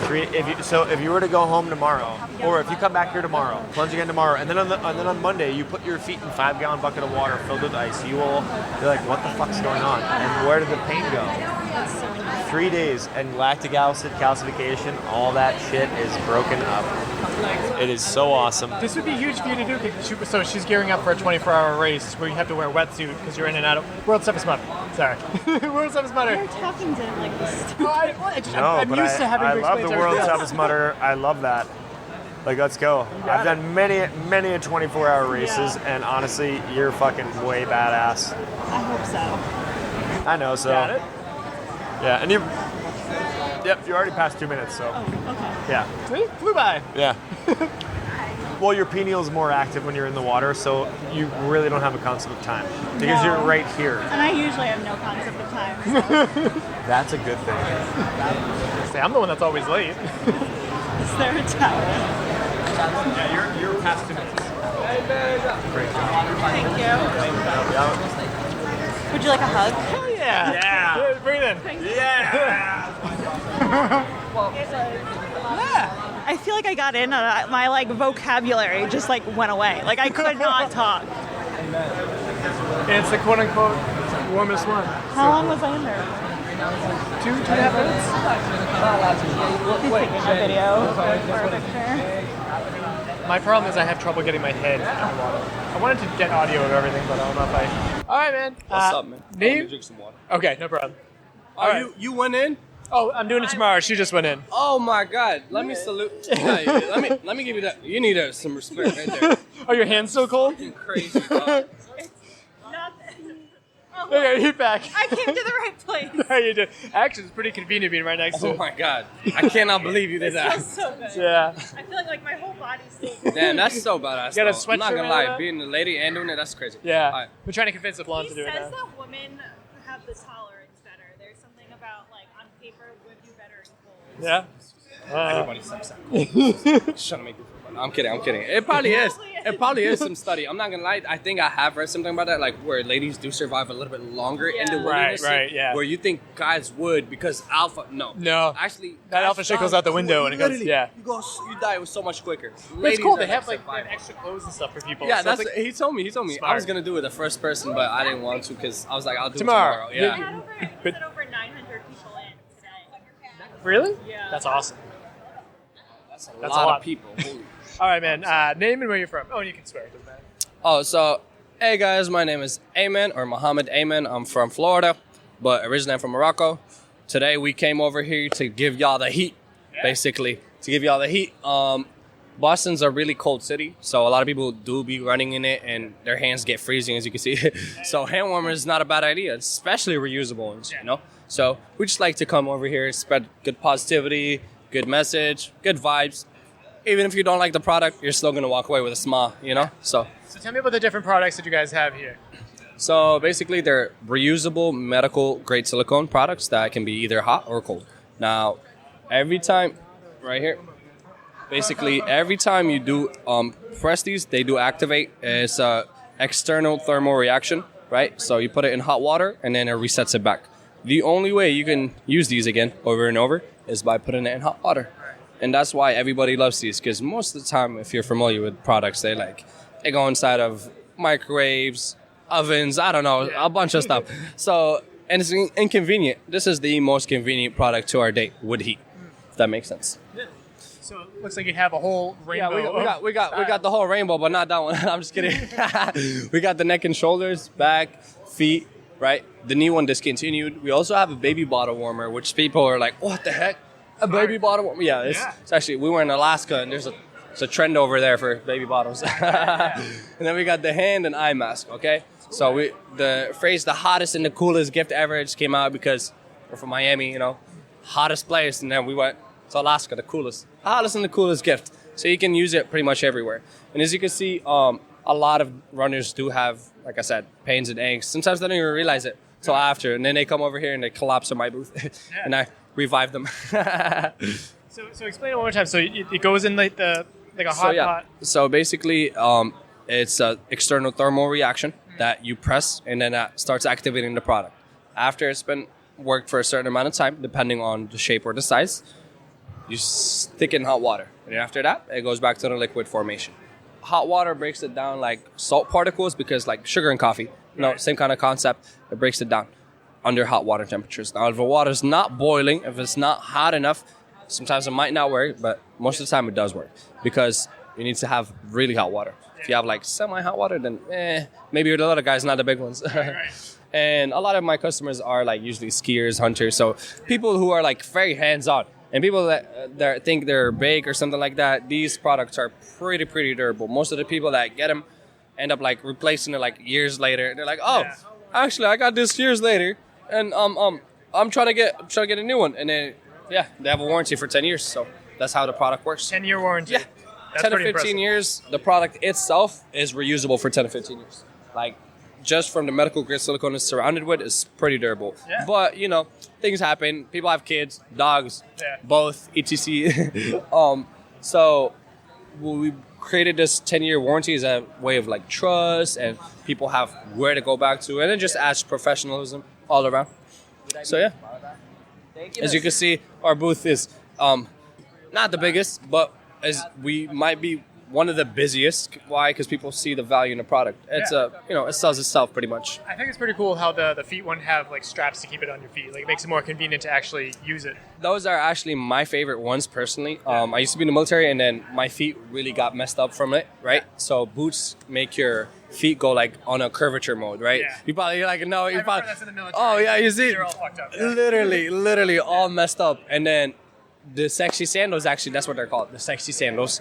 If you were to go home tomorrow, or if you come back here tomorrow, plunge again tomorrow, and then on Monday you put your feet in a 5-gallon bucket of water filled with ice, you will be like, what the fuck's going on? And where did the pain go? 3 days, and lactic acid calcification, all that shit is broken up. It is so awesome. This would be huge for you to do. So she's gearing up for a 24-hour race where you have to wear a wetsuit because you're in and out of World's Toughest Mudder. Sorry, World's Toughest Mudder. You're talking to him like this. I'm used to having I to love explain the to World's everybody Toughest Mudder. I love that. Like, let's go. I've done many a 24-hour races, and honestly, you're fucking way badass. I hope so. I know, so. Got it. Yeah, and you. Yep, you already passed 2 minutes, so. Oh, okay. Yeah. See? Flew by. Yeah. Well, your pineal is more active when you're in the water, so you really don't have a concept of time because you're right here. And I usually have no concept of time. So. That's a good thing. See, I'm the one that's always late. Is there a tower? Yeah, you're past 2 minutes. Great job. Thank you. Yeah. Would you like a hug? Hell yeah. Yeah. Bring it in. Yeah. I feel like I got in and my like vocabulary just like went away. Like I could not talk. It's the quote unquote warmest one. How long was I in there? 2.5 minutes. He's taking a video for a picture. My problem is I have trouble getting my head in the water. I wanted to get audio of everything, but I don't know if I. All right, man. What's up, man? Name? Let me drink some water. Okay, no problem. All right. You went in? Oh, I'm doing it tomorrow. She just went in. Oh my God! Let me salute. let me give you that. You need some respect right there. Oh, your hand's so cold? Crazy. Dog. Okay, you're back. I came to the right place. No, you did. Actually, it's pretty convenient being right next to Oh it. my God! I cannot believe you did It feels that. so good. Yeah. I feel like my whole body's still. Damn, that's so badass. You got a though. I'm not sweatshirt gonna right lie, now? being a lady and doing it, that's crazy. Yeah. All right. We're trying to convince the blonde He to do it says now. that women have the tolerance better. There's something about like on paper would do better in cold. Yeah. Everybody sucks at cold. Just trying to make you feel better. I'm kidding. It probably is. It probably is some study. I'm not gonna lie. I think I have read something about that, like where ladies do survive a little bit longer in the wilderness. Right, yeah. Where you think guys would because alpha. No. That Actually, guys alpha shit goes out the window and it goes. literally, Yeah. You die so much quicker. But it's Ladies cool. are They have survival. extra clothes and stuff for people. Yeah, So that's. it's like, He told me. I Smart. was gonna do it the first person, but I didn't want to because I was like, I'll do Tomorrow. it tomorrow. I Yeah. had over 900 people in today. really? Yeah. That's awesome. That's a That's lot a lot. of people. Holy. All right, man. Name and where you're from. Oh, and you can swear. It doesn't matter. Oh, so, hey guys, my name is Ayman, or Mohammed Ayman. I'm from Florida, but originally I'm from Morocco. Today we came over here to give y'all the heat, basically. To give y'all the heat. Boston's a really cold city, so a lot of people do be running in it, and their hands get freezing, as you can see. So hand warmer is not a bad idea, especially reusable ones, you know? So we just like to come over here, spread good positivity, good message, good vibes. Even if you don't like the product, you're still gonna walk away with a smile, you know? So tell me about the different products that you guys have here. So basically, they're reusable medical grade silicone products that can be either hot or cold. Now, every time, right here, basically every time you do press these, they do activate. It's a external thermal reaction, right? So you put it in hot water and then it resets it back. The only way you can use these again over and over is by putting it in hot water. And that's why everybody loves these, because most of the time, if you're familiar with products, they go inside of microwaves, ovens, I don't know, a bunch of stuff. So, and it's inconvenient. This is the most convenient product to our date with heat, if that makes sense. Yeah. So it looks like you have a whole rainbow. Yeah, we got the whole rainbow, but not that one. I'm just kidding. We got the neck and shoulders, back, feet, right? The new one discontinued. We also have a baby bottle warmer, which people are like, what the heck? A baby bottle warmer? Yeah, it's actually, we were in Alaska, and there's a trend over there for baby bottles. And then we got the hand and eye mask, okay? So the phrase, the hottest and the coolest gift ever, just came out because we're from Miami, you know, hottest place. And then we went to Alaska, the hottest and the coolest gift. So you can use it pretty much everywhere. And as you can see, a lot of runners do have, like I said, pains and aches. Sometimes they don't even realize it until after. And then they come over here and they collapse in my booth. And I revive them. So explain it one more time. So it goes in like a hot pot. So basically, it's an external thermal reaction that you press, and then that starts activating the product. After it's been worked for a certain amount of time, depending on the shape or the size, you stick it in hot water. And after that, it goes back to the liquid formation. Hot water breaks it down like salt particles, because like sugar and coffee, same kind of concept. It breaks it down. under hot water temperatures. Now, if the water's not boiling, if it's not hot enough, sometimes it might not work, but most of the time it does work because you need to have really hot water. If you have like semi-hot water, then maybe you're the little guys, not the big ones. And a lot of my customers are like usually skiers, hunters, so people who are like very hands-on. And people that think they're big or something like that, these products are pretty durable. Most of the people that get them end up like replacing it like years later. They're like, oh, actually, I got this years later, and I'm trying to get a new one. And then they have a warranty for 10 years. So that's how the product works. 10-year warranty. Yeah, That's 10 to pretty 15 impressive. years. The product itself is reusable for 10 to 15 years. Like, just from the medical grade silicone it's surrounded with is pretty durable. Yeah. But, you know, things happen. People have kids, dogs, both, etc. So we created this 10-year warranty as a way of, like, trust, and people have where to go back to, and it just adds professionalism all around. So, yeah. As you can see, our booth is not the biggest, but as we might be one of the busiest. Why? Because people see the value in the product. It's it sells itself pretty much. I think it's pretty cool how the feet one have like straps to keep it on your feet. Like it makes it more convenient to actually use it. Those are actually my favorite ones personally. I used to be in the military, and then my feet really got messed up from it, right? So boots make your feet go like on a curvature mode, right? Yeah. You probably like no, you probably. That's in the military. Oh yeah, you see, They're all fucked up. literally all messed up, and then the sexy sandals, actually, that's what they're called, the sexy sandals.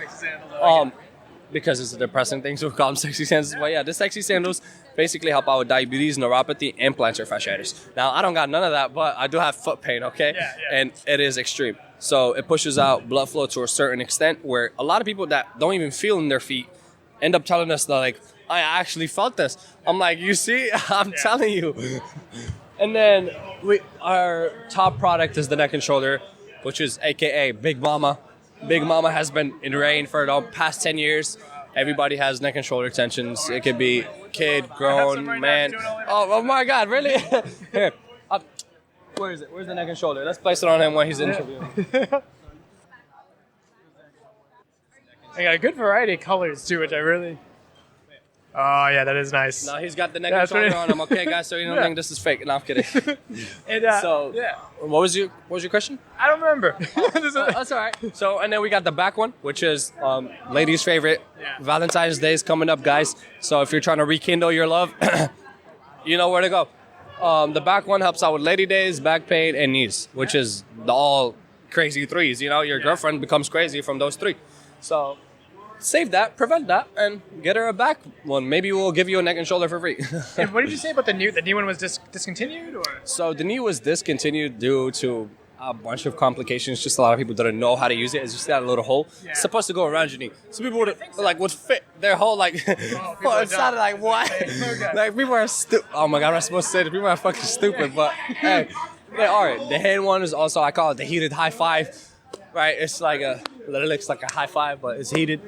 Because it's a depressing thing, so we call them sexy sandals. But yeah, the sexy sandals basically help out with diabetes, neuropathy, and plantar fasciitis. Now, I don't got none of that, but I do have foot pain, okay? And it is extreme. So it pushes out blood flow to a certain extent where a lot of people that don't even feel in their feet end up telling us that, like, I actually felt this. I'm like, you see? I'm telling you. And then our top product is the neck and shoulder, which is AKA Big Mama. Big Mama has been in reign for the past 10 years. Everybody has neck and shoulder extensions. It could be kid, grown, man. Oh my God, really? Here. Where is it? Where's the neck and shoulder? Let's place it on him while he's interviewing. I got a good variety of colors too, which I really... Oh yeah, that is nice. No, he's got the neck and shoulder on him. Okay, guys, so you don't think this is fake. No, I'm kidding. And, what was your question? I don't remember. That's all right. So, and then we got the back one, which is ladies' favorite. Valentine's Day is coming up, guys. So if you're trying to rekindle your love, you know where to go. The back one helps out with lady days, back pain, and knees, which is the all crazy threes. You know, your girlfriend becomes crazy from those three. So save that, prevent that, and get her a back one. Maybe we'll give you a neck and shoulder for free. And what did you say about the new? The new one was discontinued, or? So the knee was discontinued due to a bunch of complications. Just a lot of people didn't know how to use it. It's just got a little hole. It's supposed to go around your knee. So people would fit their whole like. Well, it sounded like what? Like people are stupid. Oh my God, I'm not supposed to say that. People are fucking stupid, but hey, they are. The hand one is also, I call it the heated high five. Right? It's like it looks like a high five, but it's heated.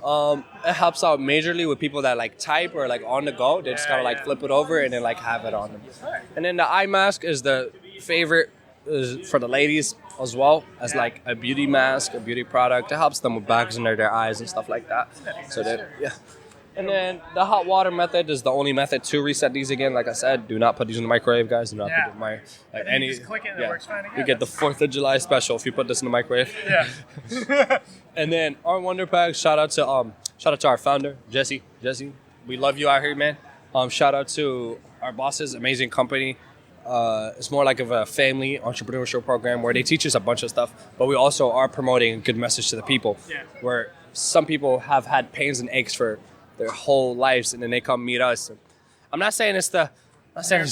It helps out majorly with people that like type or like on the go. They just gotta like flip it over and then like have it on them. And then the eye mask is the favorite for the ladies as well as like a beauty mask, a beauty product. It helps them with bags under their eyes and stuff like that. So that And then the hot water method is the only method to reset these again. Like I said, do not put these in the microwave, guys. Do not put them in any. You just click it and it works fine again. You get the 4th of July special if you put this in the microwave. Yeah. And then our Wonder Packs, shout out to our founder, Jesse. Jesse, we love you out here, man. Shout out to our bosses, amazing company. It's more like of a family entrepreneurship program where they teach us a bunch of stuff, but we also are promoting a good message to the people. Yeah. Where some people have had pains and aches for their whole lives, and then they come meet us. I'm not saying it's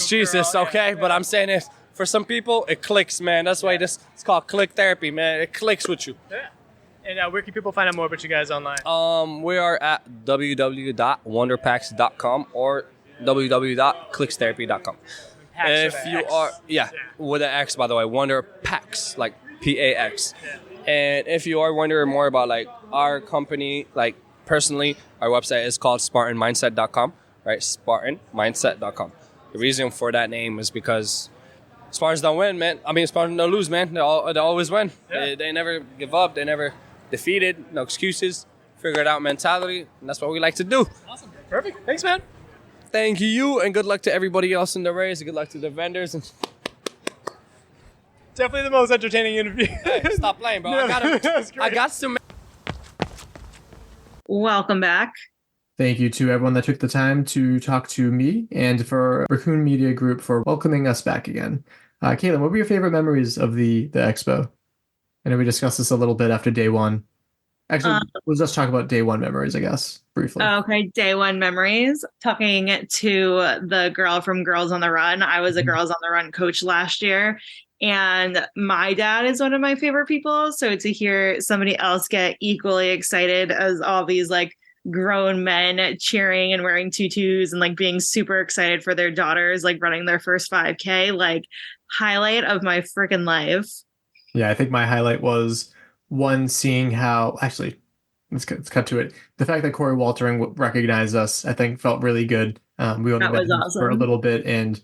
Jesus, okay? But I'm saying it for some people, it clicks, man. That's why it's called click therapy, man. It clicks with you. Yeah. And where can people find out more about you guys online? We are at www.wonderpacks.com or www.clixtherapy.com. If you are, with an X, by the way, Wonder Packs, like PAX. Yeah. And if you are wondering more about like our company, like personally, our website is called SpartanMindset.com, right? SpartanMindset.com. The reason for that name is because Spartans don't win, man. I mean, Spartans don't lose, man. They always win. Yeah. They never give up. They never defeated. No excuses. Figure it out mentality. And that's what we like to do. Awesome. Perfect. Thanks, man. Thank you, and good luck to everybody else in the race. Good luck to the vendors. And Definitely the most entertaining interview. Hey, stop playing, bro. I got some. Welcome back. Thank you to everyone that took the time to talk to me and for Raccoon Media Group for welcoming us back again. Katelyn, what were your favorite memories of the expo? I know we discussed this a little bit after day one. Actually, let's just talk about day one memories, I guess, briefly. Okay, day one memories. Talking to the girl from Girls on the Run. I was a Girls on the Run coach last year, and my dad is one of my favorite people. So to hear somebody else get equally excited as all these like grown men cheering and wearing tutus and like being super excited for their daughters, like running their first 5K, like highlight of my freaking life. Yeah, I think my highlight was one, seeing how, actually, let's cut to it. The fact that Coree Woltering recognized us, I think, felt really good. We only met him for a little bit, and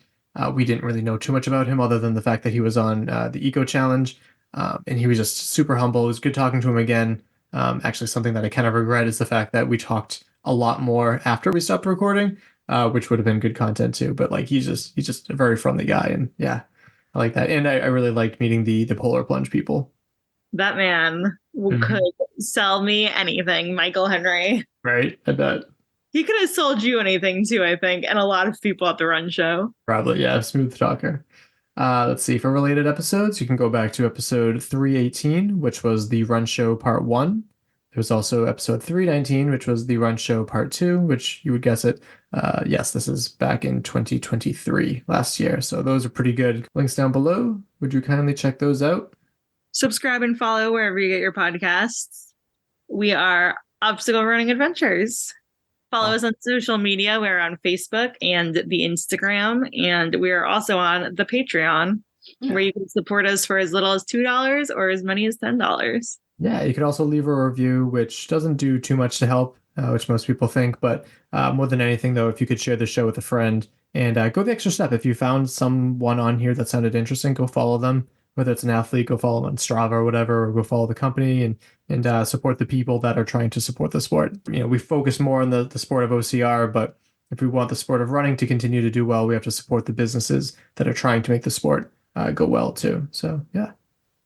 we didn't really know too much about him other than the fact that he was on the Eco Challenge, and he was just super humble. It was good talking to him again. Actually, something that I kind of regret is the fact that we talked a lot more after we stopped recording, which would have been good content too. But like, he's just a very friendly guy, and yeah, I like that. And I really liked meeting the Polar Plunge people. That man could sell me anything, Michael Henry. Right, I bet. He could have sold you anything too, I think, and a lot of people at the Run Show. Probably, yeah, smooth talker. Let's see, for related episodes, you can go back to episode 318, which was the Run Show Part 1. There was also episode 319, which was the Run Show Part 2, which you would guess it. Yes, this is back in 2023, last year. So those are pretty good. Links down below. Would you kindly check those out? Subscribe and follow wherever you get your podcasts. We are Obstacle Running Adventures. Follow us on social media. We're on Facebook and the Instagram, and we are also on the Patreon, where you can support us for as little as $2 or as many as $10. Yeah, you could also leave a review, which doesn't do too much to help, which most people think. But more than anything, though, if you could share the show with a friend and go the extra step. If you found someone on here that sounded interesting, go follow them. Whether it's an athlete, go follow them on Strava or whatever, or go follow the company and support the people that are trying to support the sport. You know, we focus more on the sport of OCR, but if we want the sport of running to continue to do well, we have to support the businesses that are trying to make the sport go well too. So yeah.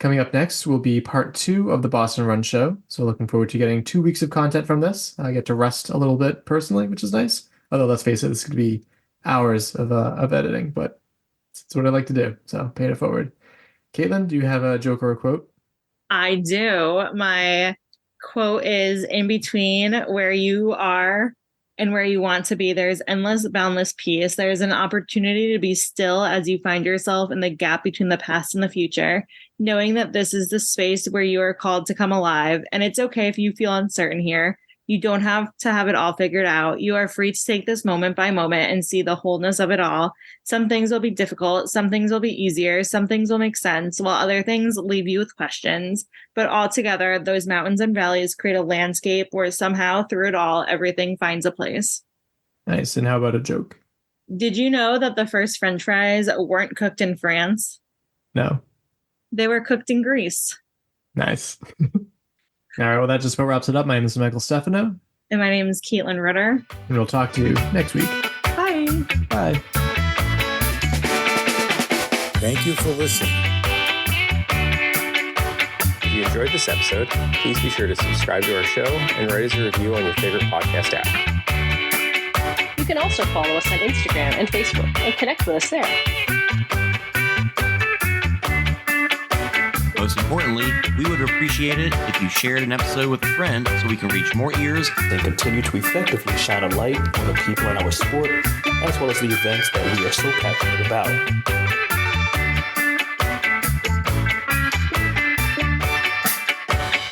Coming up next will be part 2 of the Boston Run Show. So looking forward to getting 2 weeks of content from this. I get to rest a little bit personally, which is nice. Although let's face it, this could be hours of editing, but it's what I like to do. So paying it forward. Katelyn, do you have a joke or a quote? I do. My quote is, in between where you are and where you want to be, there's endless, boundless peace. There's an opportunity to be still as you find yourself in the gap between the past and the future, knowing that this is the space where you are called to come alive. And it's okay if you feel uncertain here. You don't have to have it all figured out. You are free to take this moment by moment and see the wholeness of it all. Some things will be difficult. Some things will be easier. Some things will make sense, while other things leave you with questions. But altogether, those mountains and valleys create a landscape where somehow through it all, everything finds a place. Nice. And how about a joke? Did you know that the first French fries weren't cooked in France? No. They were cooked in Greece. Nice. All right, well, that just about wraps it up. My name is Michael Stefano. And my name is Caitlin Ritter. And we'll talk to you next week. Bye. Bye. Thank you for listening. If you enjoyed this episode, please be sure to subscribe to our show and write us a review on your favorite podcast app. You can also follow us on Instagram and Facebook and connect with us there. Most importantly, we would appreciate it if you shared an episode with a friend so we can reach more ears and continue to effectively shine a light on the people in our sport, as well as the events that we are so passionate about.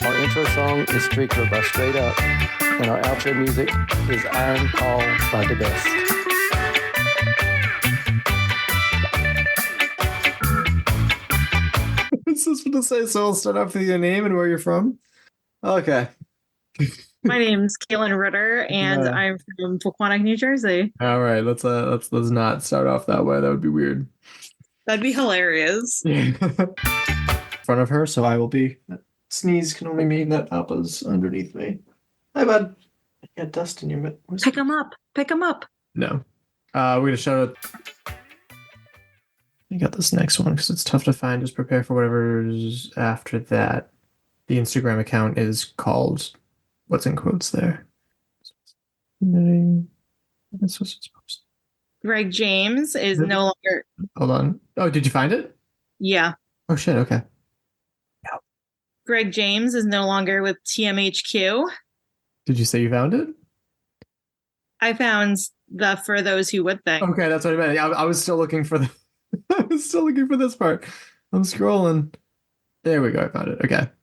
Our intro song is Streaker by Straight Up, and our outro music is Iron Call by The Best. What's this supposed to say? So I'll start off with your name and where you're from. Okay. My name's Caitlin Ritter, and I'm from Pequannock, New Jersey. All right, let's not start off that way. That would be weird. That'd be hilarious. In front of her, so I will be. Sneeze can only mean that Appa's underneath me. Hi, bud. You got dust in your mitt. Pick him up. Pick him up. No. We're going to shout out. You got this next one because it's tough to find. Just prepare for whatever's after that. The Instagram account is called, what's in quotes there? That's what's supposed to. Greg James is no longer. Hold on. Oh, did you find it? Yeah. Oh, shit. Okay. Greg James is no longer with TMHQ. Did you say you found it? I found the for those who would think. Okay, that's what I meant. I was still looking for the. I was still looking for this part. I'm scrolling. There we go. I found it. Okay.